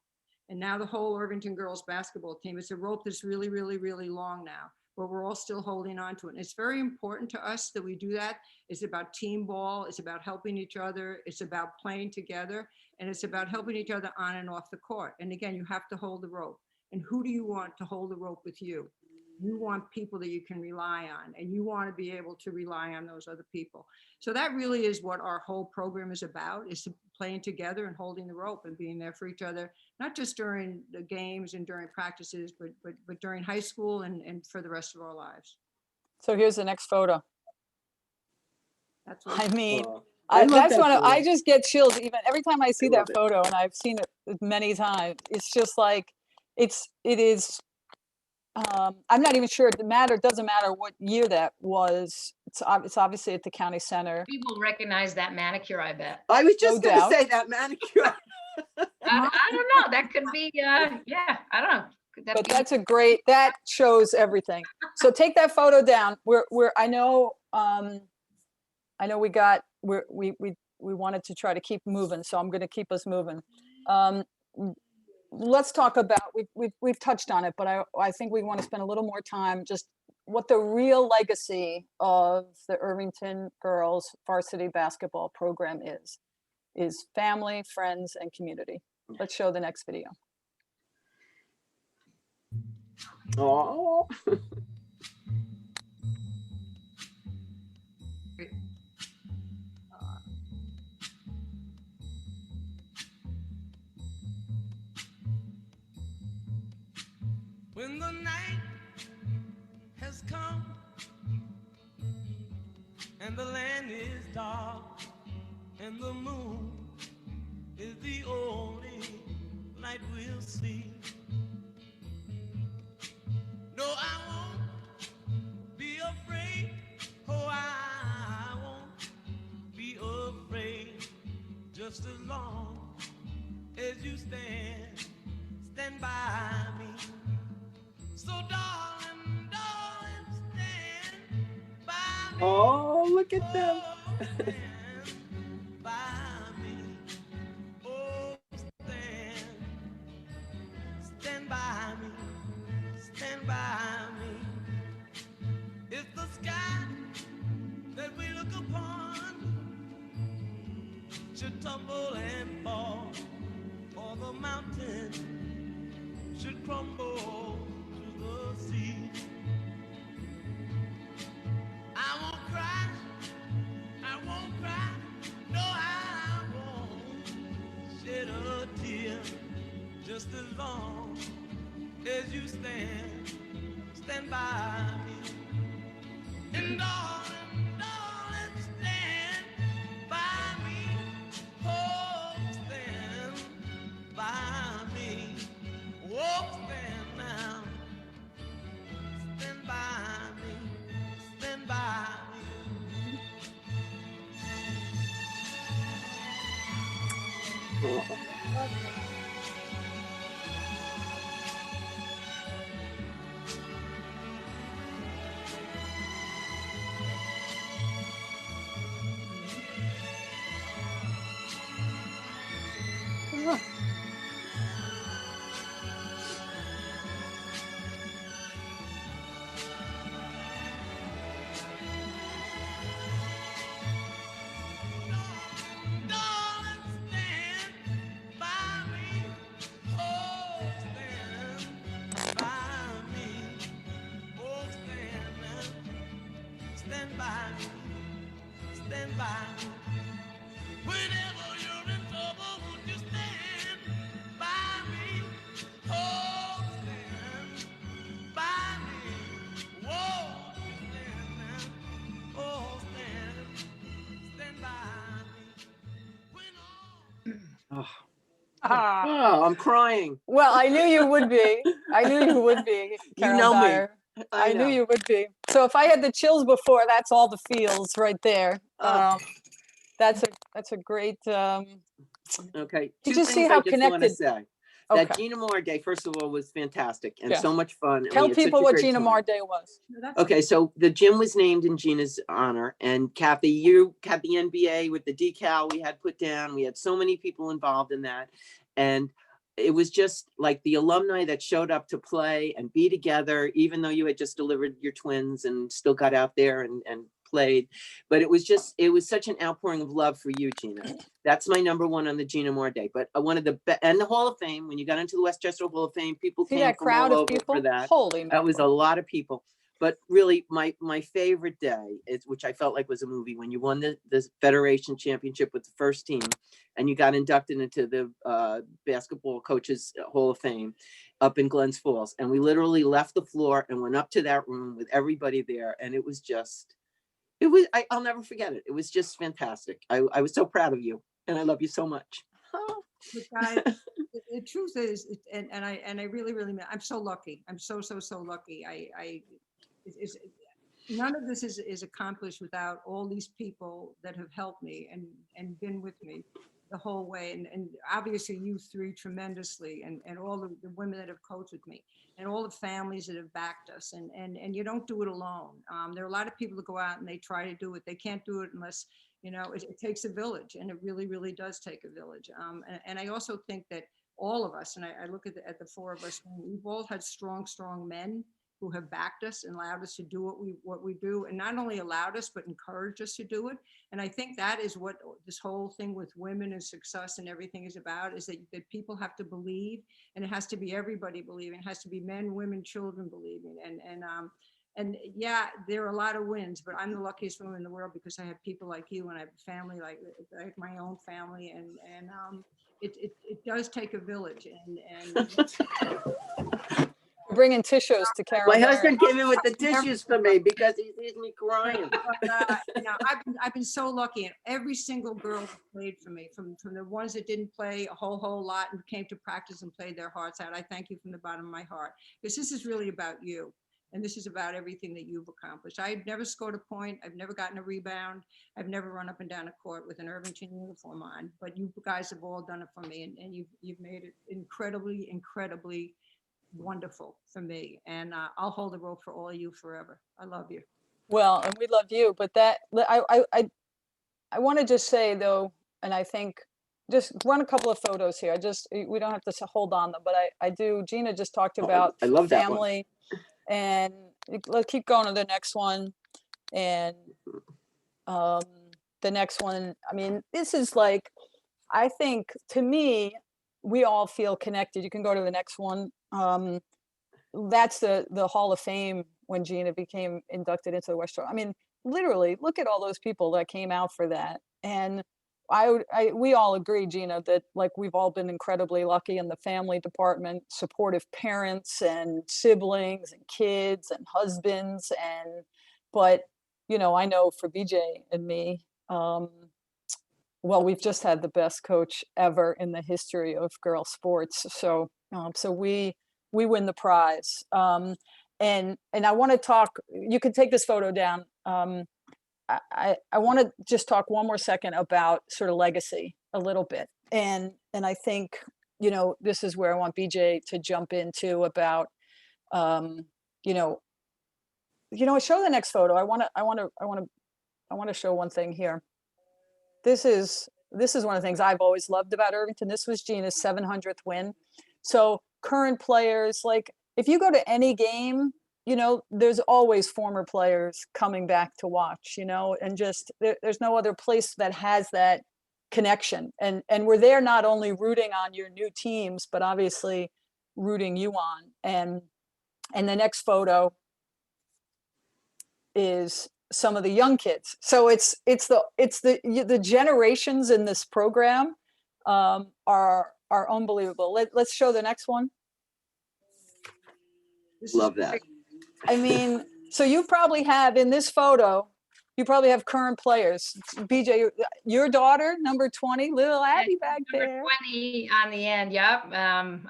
And now the whole Irvington girls basketball team, it's a rope that's really, really, really long now, but we're all still holding on to it. And it's very important to us that we do that. It's about team ball. It's about helping each other. It's about playing together. And it's about helping each other on and off the court. And again, you have to hold the rope. And who do you want to hold the rope with you? You want people that you can rely on, and you want to be able to rely on those other people. So that really is what our whole program is about, is playing together and holding the rope and being there for each other, not just during the games and during practices, but during high school and for the rest of our lives. So here's the next photo. That's what I mean, Oh, I love that's that one of, I photo. just get chills even every time I see love that it. photo, and I've seen it many times. It's just like, it is, I'm not even sure it doesn't matter what year that was. It's obviously at the county center. People recognize that manicure, I bet. I was just No going to doubt. say that manicure. I don't know. That could be, yeah, I don't know. Could that But be? that's a great, that shows everything. So take that photo down. I know we wanted to try to keep moving, so I'm going to keep us moving. Let's talk about, we've touched on it, but I think we want to spend a little more time just what the real legacy of the Irvington girls varsity basketball program is family, friends, and community. Let's show the next video. Oh, When the night has come and the land is dark and the moon is the only light we'll see. No, I won't be afraid. Oh, I won't be afraid. Just as long as you stand by me. So darling, stand by me. oh, look at them. Oh, stand by me. Oh, stand by me. Stand by me. If the sky that we look upon should tumble and fall, or the mountain should crumble to the sea, I won't cry, no, I won't shed a tear, just as long as you stand by me. And darling, stand by me, oh, stand by me, oh, stand now, stand by me, stand by me. Darling, stand by me, oh, stand by me, oh, stand by me, stand by me. Whenever you're in trouble, would you stand by me, oh, stand by me, whoa, stand now, oh, stand by me. When all Oh, I'm crying. Well, I knew you would be. I knew you would be, Carol know me. Dyer. I knew you would be. So if I had the chills before, that's all the feels right there. Oh. That's a great. Okay. Did Two you see things how I just want to connected- say. Okay. That Gina Maher Day, first of all, was fantastic and Yeah. so much fun. And we Tell had such people a what great Gina time. Maher Day was. No, that's Okay, so the gym was named in Gina's honor, and Kathy, you had the NBA with the decal we had put down. We had so many people involved in that, and it was just like the alumni that showed up to play and be together, even though you had just delivered your twins and still got out there and played, but it was such an outpouring of love for you, Gina. That's my number one on the Gina Maher Day. But one of the and the Hall of Fame, when you got into the Westchester Hall of Fame, people See came that from crowd all of over people? for that. Holy That was a mackerel. lot of people. But really, my favorite day is, which I felt like was a movie, when you won the Federation Championship with the first team, and you got inducted into the Basketball Coaches Hall of Fame up in Glens Falls. And we literally left the floor and went up to that room with everybody there. And it was just, I'll never forget it. It was just fantastic. I was so proud of you, and I love you so much. But guys, the truth is, and I really, really mean, I'm so lucky. I'm so lucky. It's, none of this is accomplished without all these people that have helped me and been with me the whole way. And obviously you three tremendously, and all the women that have coached with me, and all the families that have backed us. And you don't do it alone. There are a lot of people that go out and they try to do it. They can't do it unless, it takes a village, and it really, really does take a village. And I also think that all of us, and I look at the four of us, we've all had strong men who have backed us and allowed us to do what we do, and not only allowed us, but encouraged us to do it. And I think that is what this whole thing with women and success and everything is about, is that people have to believe, and it has to be everybody believing. It has to be men, women, children believing. And yeah, there are a lot of wins, but I'm the luckiest woman in the world because I have people like you, and I have a family like my own family, and it does take a village. And We're bringing tissues to Carol My Dyer. husband came in with the tissues for me because he sees me crying. I've been so lucky, and every single girl that played for me, from the ones that didn't play a whole lot and came to practice and played their hearts out, I thank you from the bottom of my heart, because this is really about you. And this is about everything that you've accomplished. I've never scored a point. I've never gotten a rebound. I've never run up and down a court with an Irvington uniform on. But you guys have all done it for me, and you've made it incredibly, incredibly wonderful for me. And I'll hold the rope for all of you forever. I love you. Well, and we love you, but I want to just say though, and I think just run a couple of photos here. We don't have to hold on them, but I do. Gina just talked about I love that one. family, and let's keep going to the next one. And the next one, I mean, this is like, I think to me, we all feel connected. You can go to the next one. That's the Hall of Fame when Gina became inducted into the Westchester. I mean, literally, look at all those people that came out for that. And we all agree, Gina, that like we've all been incredibly lucky in the family department, supportive parents and siblings and kids and husbands. But I know for BJ and me, well, we've just had the best coach ever in the history of girls sports. So we win the prize. And I want to talk, you can take this photo down. I want to just talk one more second about sort of legacy a little bit. And I think, this is where I want BJ to jump into about, show the next photo. I want to show one thing here. This is one of the things I've always loved about Irvington. This was Gina's 700th win. So current players, like if you go to any game, there's always former players coming back to watch, and just there's no other place that has that connection. And we're there not only rooting on your new teams, but obviously rooting you on. And the next photo is some of the young kids. So it's the generations in this program are unbelievable. Let's show the next one. Love that. I mean, so you probably have in this photo, you probably have current players. BJ, your daughter, number 20, little Abby back number there. 20 on the end. Yep.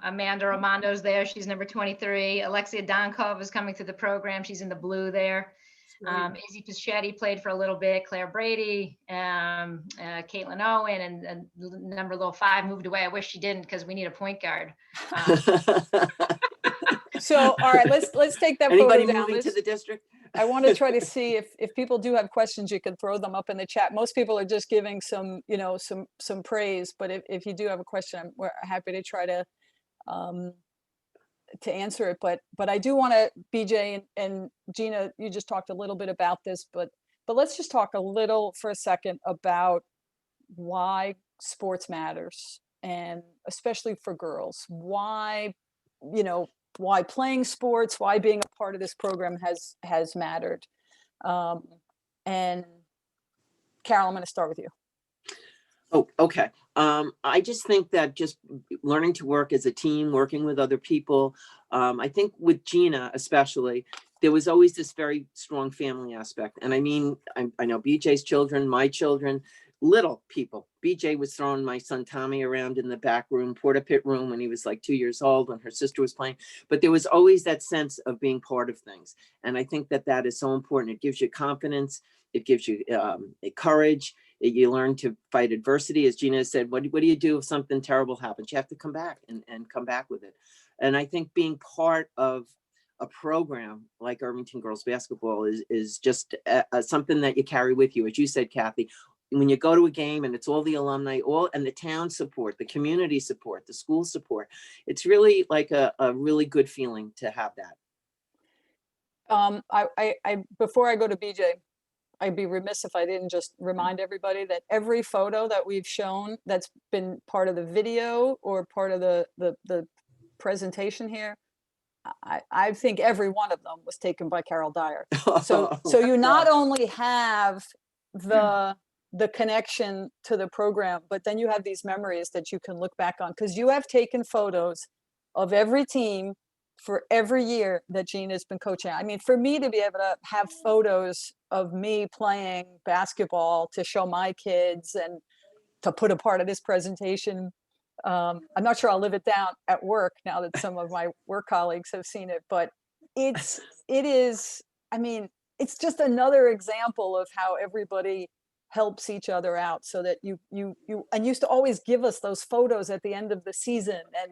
Amanda Ramondo's there. She's number 23. Alexia Donkov is coming through the program. She's in the blue there. Izzy Pichetti played for a little bit. Claire Brady, Caitlin Owen, and number 5 moved away. I wish she didn't, because we need a point guard. So, all right, let's take that Anybody photo down. moving to the district? I want to try to see if people do have questions, you can throw them up in the chat. Most people are just giving some praise, but if you do have a question, we're happy to try to answer it. But I do want to, BJ and Gina, you just talked a little bit about this, but But let's just talk a little for a second about why sports matters, and especially for girls, why, why playing sports, why being a part of this program has mattered. And Carol, I'm going to start with you. Oh, okay. I just think that just learning to work as a team, working with other people. I think with Gina, especially, there was always this very strong family aspect. And I mean, I know BJ's children, my children, little people. BJ was throwing my son Tommy around in the back room, porta pit room, when he was like 2 years old, when her sister was playing. But there was always that sense of being part of things. And I think that that is so important. It gives you confidence. It gives you courage. You learn to fight adversity. As Gina said, what do you do if something terrible happens? You have to come back and come back with it. And I think being part of a program like Irvington Girls Basketball is just something that you carry with you. As you said, Kathy, when you go to a game and it's all the alumni, and the town support, the community support, the school support, it's really like a really good feeling to have that. I before I go to BJ, I'd be remiss if I didn't just remind everybody that every photo that we've shown that's been part of the video or part of the presentation here, I think every one of them was taken by Carol Dyer. So you not only have the connection to the program, but then you have these memories that you can look back on, because you have taken photos of every team for every year that Gina has been coaching. I mean, for me to be able to have photos of me playing basketball to show my kids and to put a part of this presentation, I'm not sure I'll live it down at work now that some of my work colleagues have seen it, but it is, I mean, it's just another example of how everybody helps each other out, so that you used to always give us those photos at the end of the season, and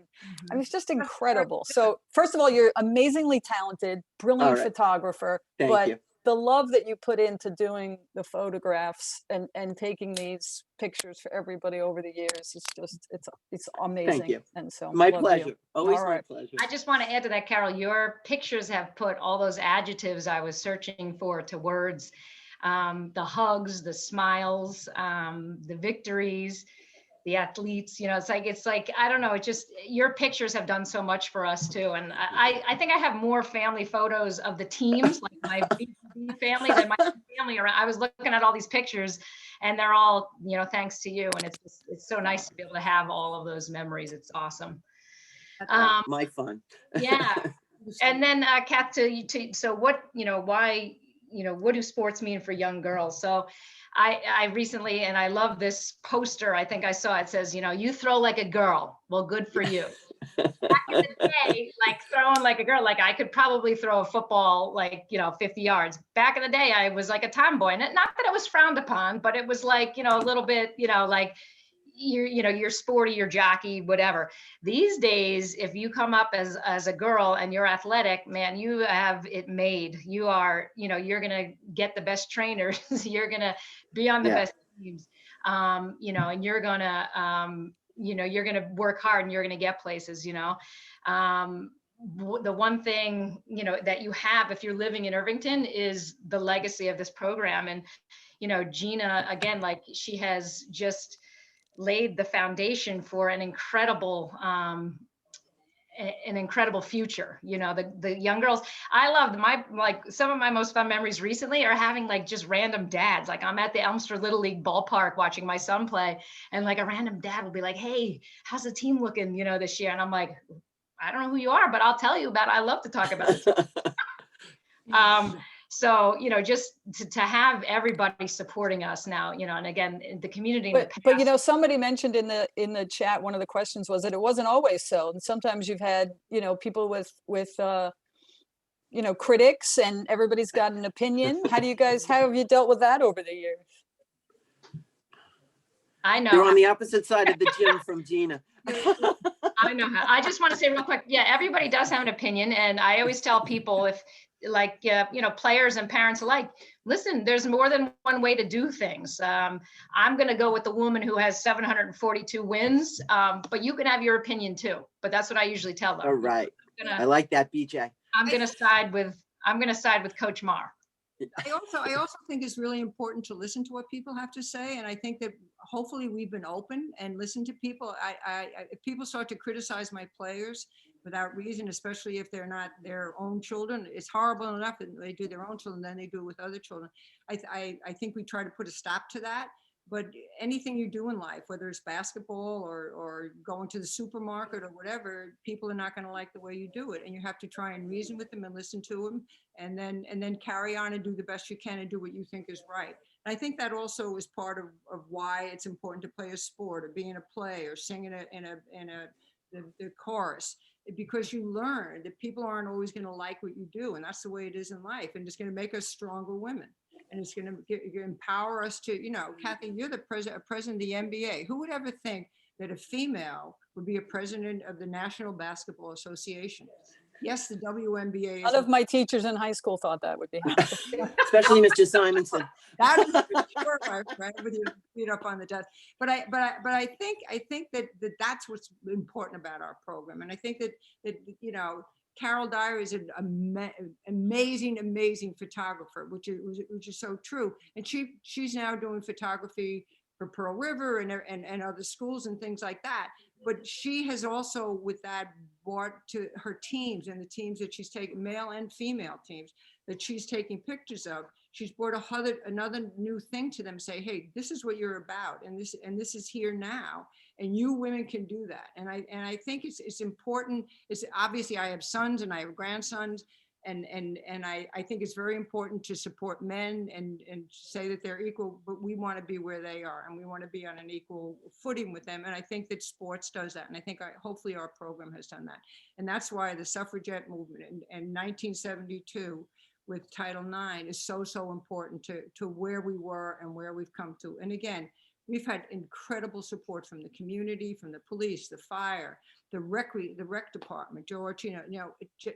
I mean, it's just incredible. So first of all, you're amazingly talented, brilliant photographer, but you. The love that you put into doing the photographs and taking these pictures for everybody over the years, it's amazing. Thank you. And so My pleasure. Always my pleasure. I just want to add to that, Carol, your pictures have put all those adjectives I was searching for to words. The hugs, the smiles, the victories, the athletes, it's like, I don't know, it just, your pictures have done so much for us too. And I think I have more family photos of the teams, like my BCB family, than my family around. I was looking at all these pictures and they're all, thanks to you. And it's so nice to be able to have all of those memories. It's awesome. My fun. Yeah. And then Kat, so what, why, what do sports mean for young girls? So I recently, and I love this poster, I think I saw, it says, you throw like a girl. Well, good for you. Back in the day, like throwing like a girl, like I could probably throw a football, like, 50 yards. Back in the day, I was like a tomboy, and not that it was frowned upon, but it was like, a little bit, like, you're sporty, you're jockey, whatever. These days, if you come up as a girl and you're athletic, man, you have it made. You are, you're going to get the best trainers. You're going to be on the best teams, and you're going to, you're going to work hard and you're going to get places, the one thing, that you have if you're living in Irvington is the legacy of this program. And, Gina, again, like she has just laid the foundation for an incredible future. The young girls, I loved some of my most fun memories recently are having like just random dads. Like I'm at the Elmsford Little League ballpark watching my son play, and like a random dad will be like, hey, how's the team looking, this year? And I'm like, I don't know who you are, but I'll tell you about it. I love to talk about it. So, just to have everybody supporting us now, and again, the community. But somebody mentioned in the chat, one of the questions was that it wasn't always so. And sometimes you've had, people with critics, and everybody's got an opinion. How have you dealt with that over the years? I know. You're on the opposite side of the gym from Gina. I know how. I just want to say real quick, everybody does have an opinion. And I always tell people, if like, players and parents alike, listen, there's more than one way to do things. I'm going to go with the woman who has 742 wins, but you can have your opinion too. But that's what I usually tell them. All right. I like that, BJ. I'm going to side with Coach Maher. I also think it's really important to listen to what people have to say. And I think that hopefully we've been open and listened to people. If people start to criticize my players without reason, especially if they're not their own children, it's horrible enough that they do their own children, then they do it with other children. I think we try to put a stop to that. But anything you do in life, whether it's basketball or going to the supermarket or whatever, people are not going to like the way you do it. And you have to try and reason with them and listen to them, and then carry on and do the best you can and do what you think is right. And I think that also is part of why it's important to play a sport or be in a play or sing in the chorus, because you learn that people aren't always going to like what you do. And that's the way it is in life. And it's going to make us stronger women. And it's going to empower us to, Kathy, you're the president of the NBA. Who would ever think that a female would be a president of the National Basketball Association? Yes, the WNBA. None of my teachers in high school thought that would be happening. Especially Mr. Simonson. That is for sure, my friend, with your feet up on the desk. But I think that that's what's important about our program. And I think that Carol Dyer is an amazing photographer, which is so true. And she's now doing photography for Pearl River and other schools and things like that. But she has also, with that, brought to her teams and the teams that she's taken, male and female teams, that she's taking pictures of. She's brought another new thing to them, say, hey, this is what you're about, and this is here now, and you women can do that. And I think it's important. It's obviously, I have sons and I have grandsons, and I think it's very important to support men and say that they're equal, but we want to be where they are, and we want to be on an equal footing with them. And I think that sports does that. And I think hopefully our program has done that. And that's why the suffragette movement in 1972 with Title IX is so important to where we were and where we've come to. And again, we've had incredible support from the community, from the police, the fire, the rec department, Joe Archino,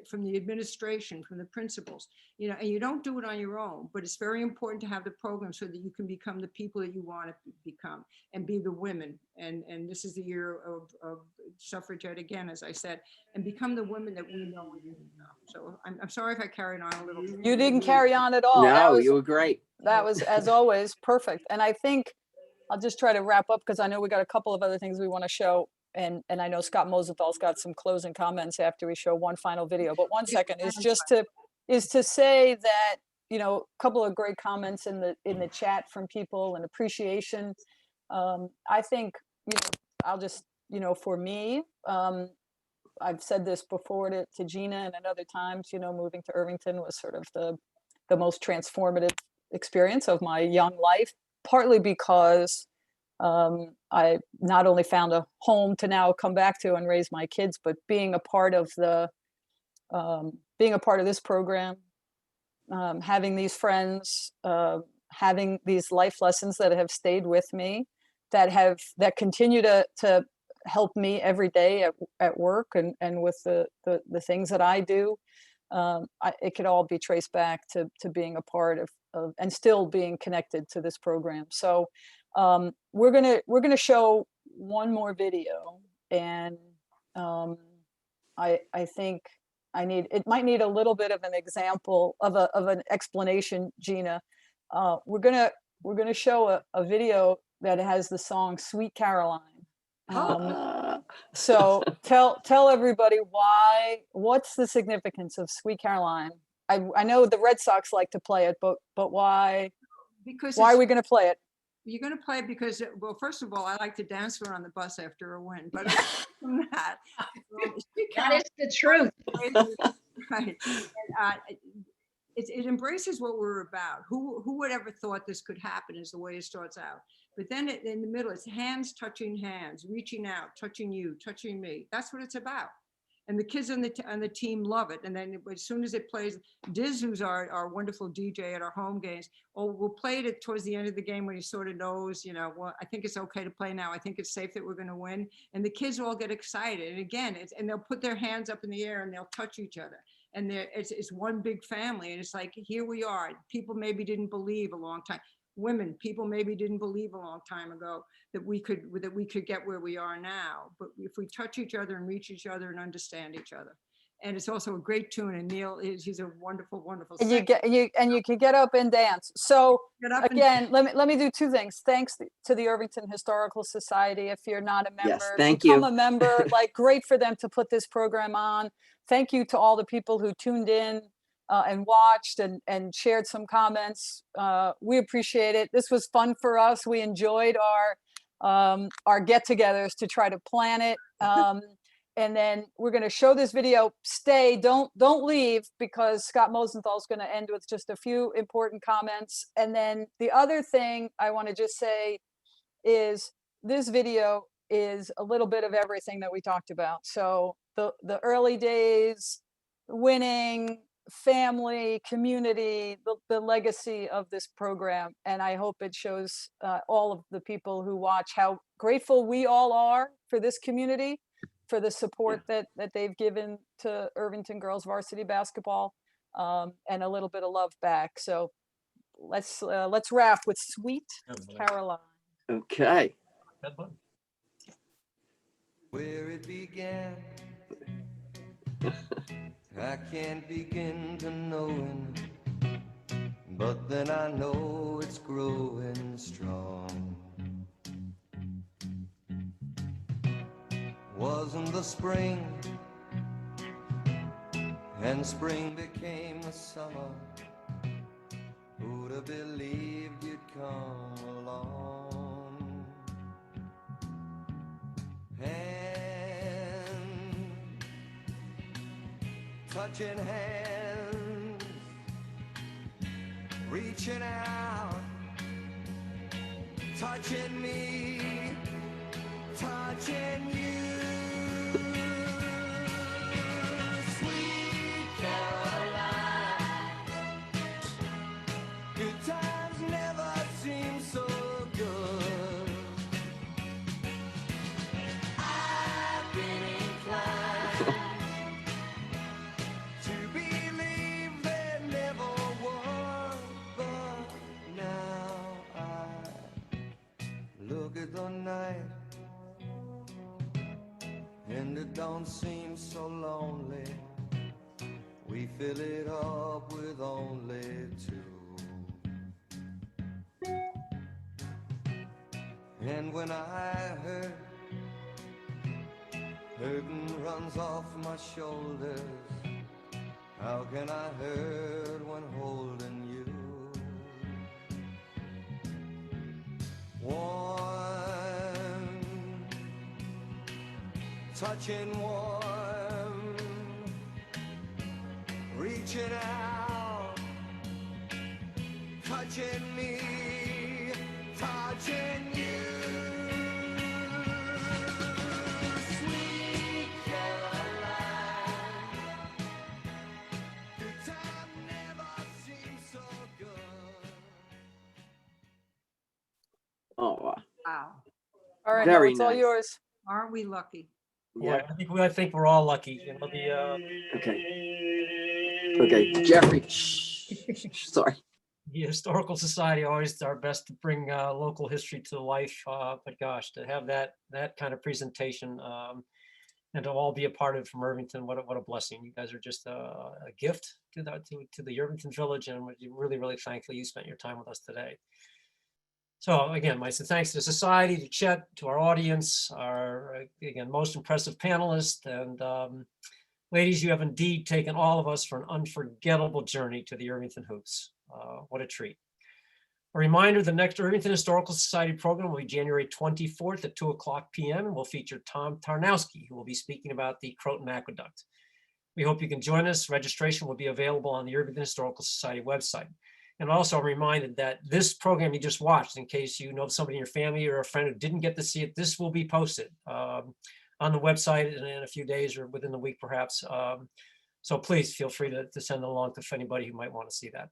from the administration, from the principals, and you don't do it on your own, but it's very important to have the program so that you can become the people that you want to become and be the women. And this is the year of suffragette again, as I said, and become the women that we know we need to know. So I'm sorry if I carried on a little bit. You didn't carry on at all. No, you were great. That was, as always, perfect. And I think I'll just try to wrap up because I know we got a couple of other things we want to show. And I know Scott Mosenthal's got some closing comments after we show one final video. But 1 second is just to say that, a couple of great comments in the chat from people and appreciation. I think, I'll just, for me, I've said this before to Gina and at other times, moving to Irvington was sort of the most transformative experience of my young life, partly because I not only found a home to now come back to and raise my kids, but being a part of this program, having these friends, having these life lessons that have stayed with me, that continue to help me every day at work and with the things that I do. It could all be traced back to being a part of and still being connected to this program. So we're gonna show one more video, and I think it might need a little bit of an example of an explanation, Gina. We're gonna show a video that has the song "Sweet Caroline." So tell everybody what's the significance of "Sweet Caroline." I know the Red Sox like to play it, but why? Because why are we going to play it? You're going to play it because, well, first of all, I like to dance for on the bus after a win, but from that is the truth. Right. It embraces what we're about. Who would ever thought this could happen is the way it starts out. But then in the middle, it's hands touching hands, reaching out, touching you, touching me. That's what it's about. And the kids on the team love it. And then as soon as it plays, Diz, who's our wonderful DJ at our home games, we'll play it towards the end of the game when he sort of knows, well, I think it's okay to play now. I think it's safe that we're going to win. And the kids all get excited. And again, and they'll put their hands up in the air and they'll touch each other. And it's one big family. And it's like, here we are. People maybe didn't believe a long time. Women, people maybe didn't believe a long time ago that we could get where we are now. But if we touch each other and reach each other and understand each other, And it's also a great tune. And Neil he's a wonderful, wonderful And singer. you can get up and dance. So Get up and again, let me do two things. Thanks to the Irvington Historical Society. If you're not a member, Yes, thank become you. a member. Like, great for them to put this program on. Thank you to all the people who tuned in and watched and shared some comments. We appreciate it. This was fun for us. We enjoyed our get-togethers to try to plan it. And then we're going to show this video. Stay, don't leave, because Scott Mosenthal is going to end with just a few important comments. And then the other thing I want to just say is this video is a little bit of everything that we talked about. So the early days, winning, family, community, the legacy of this program. And I hope it shows all of the people who watch how grateful we all are for this community, for the support that they've given to Irvington girls varsity basketball, and a little bit of love back. So let's wrap with Sweet Caroline. Okay. Good one. Where it began, I can't begin to knowing, but then I know it's growing strong. Wasn't the spring, and spring became the summer. Who'd have believed you'd come along? Hand, touching hands, reaching out, touching me, touching you. Sweet Caroline, good times never seem so good. I've been inclined to believe there never was, but now I look at the night and it don't seem so lonely. We fill it up with only two. And when I hurt, hurting runs off my shoulders. How can I hurt when holding you? Warm, touching warm, reaching out, touching me, touching you. Sweet Caroline, good time never seems so good. Oh, wow. Wow. All right, Very it's all nice. yours. Aren't we lucky? Yeah, I think we're all lucky. You know, Okay, Jeffrey. Sorry. the Historical Society always do our best to bring local history to life. But gosh, to have that kind of presentation and to all be a part of it from Irvington, what a blessing. You guys are just a gift to the Irvington Village, and we're really, really thankful you spent your time with us today. So again, my thanks to the society, to Chet, to our audience, our again most impressive panelists, and ladies, you have indeed taken all of us for an unforgettable journey to the Irvington Hoops. What a treat. A reminder, the next Irvington Historical Society program will be January 24th at 2:00 p.m. and will feature Tom Tarnowski, who will be speaking about the Croton Aqueduct. We hope you can join us. Registration will be available on the Irvington Historical Society website. And also I'm reminded that this program you just watched, in case you know somebody in your family or a friend who didn't get to see it, this will be posted on the website in a few days or within the week perhaps. So please feel free to send it along to anybody who might want to see that.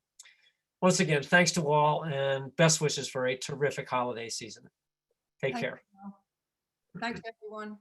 Once again, thanks to all and best wishes for a terrific holiday season. Take care. Thanks, everyone.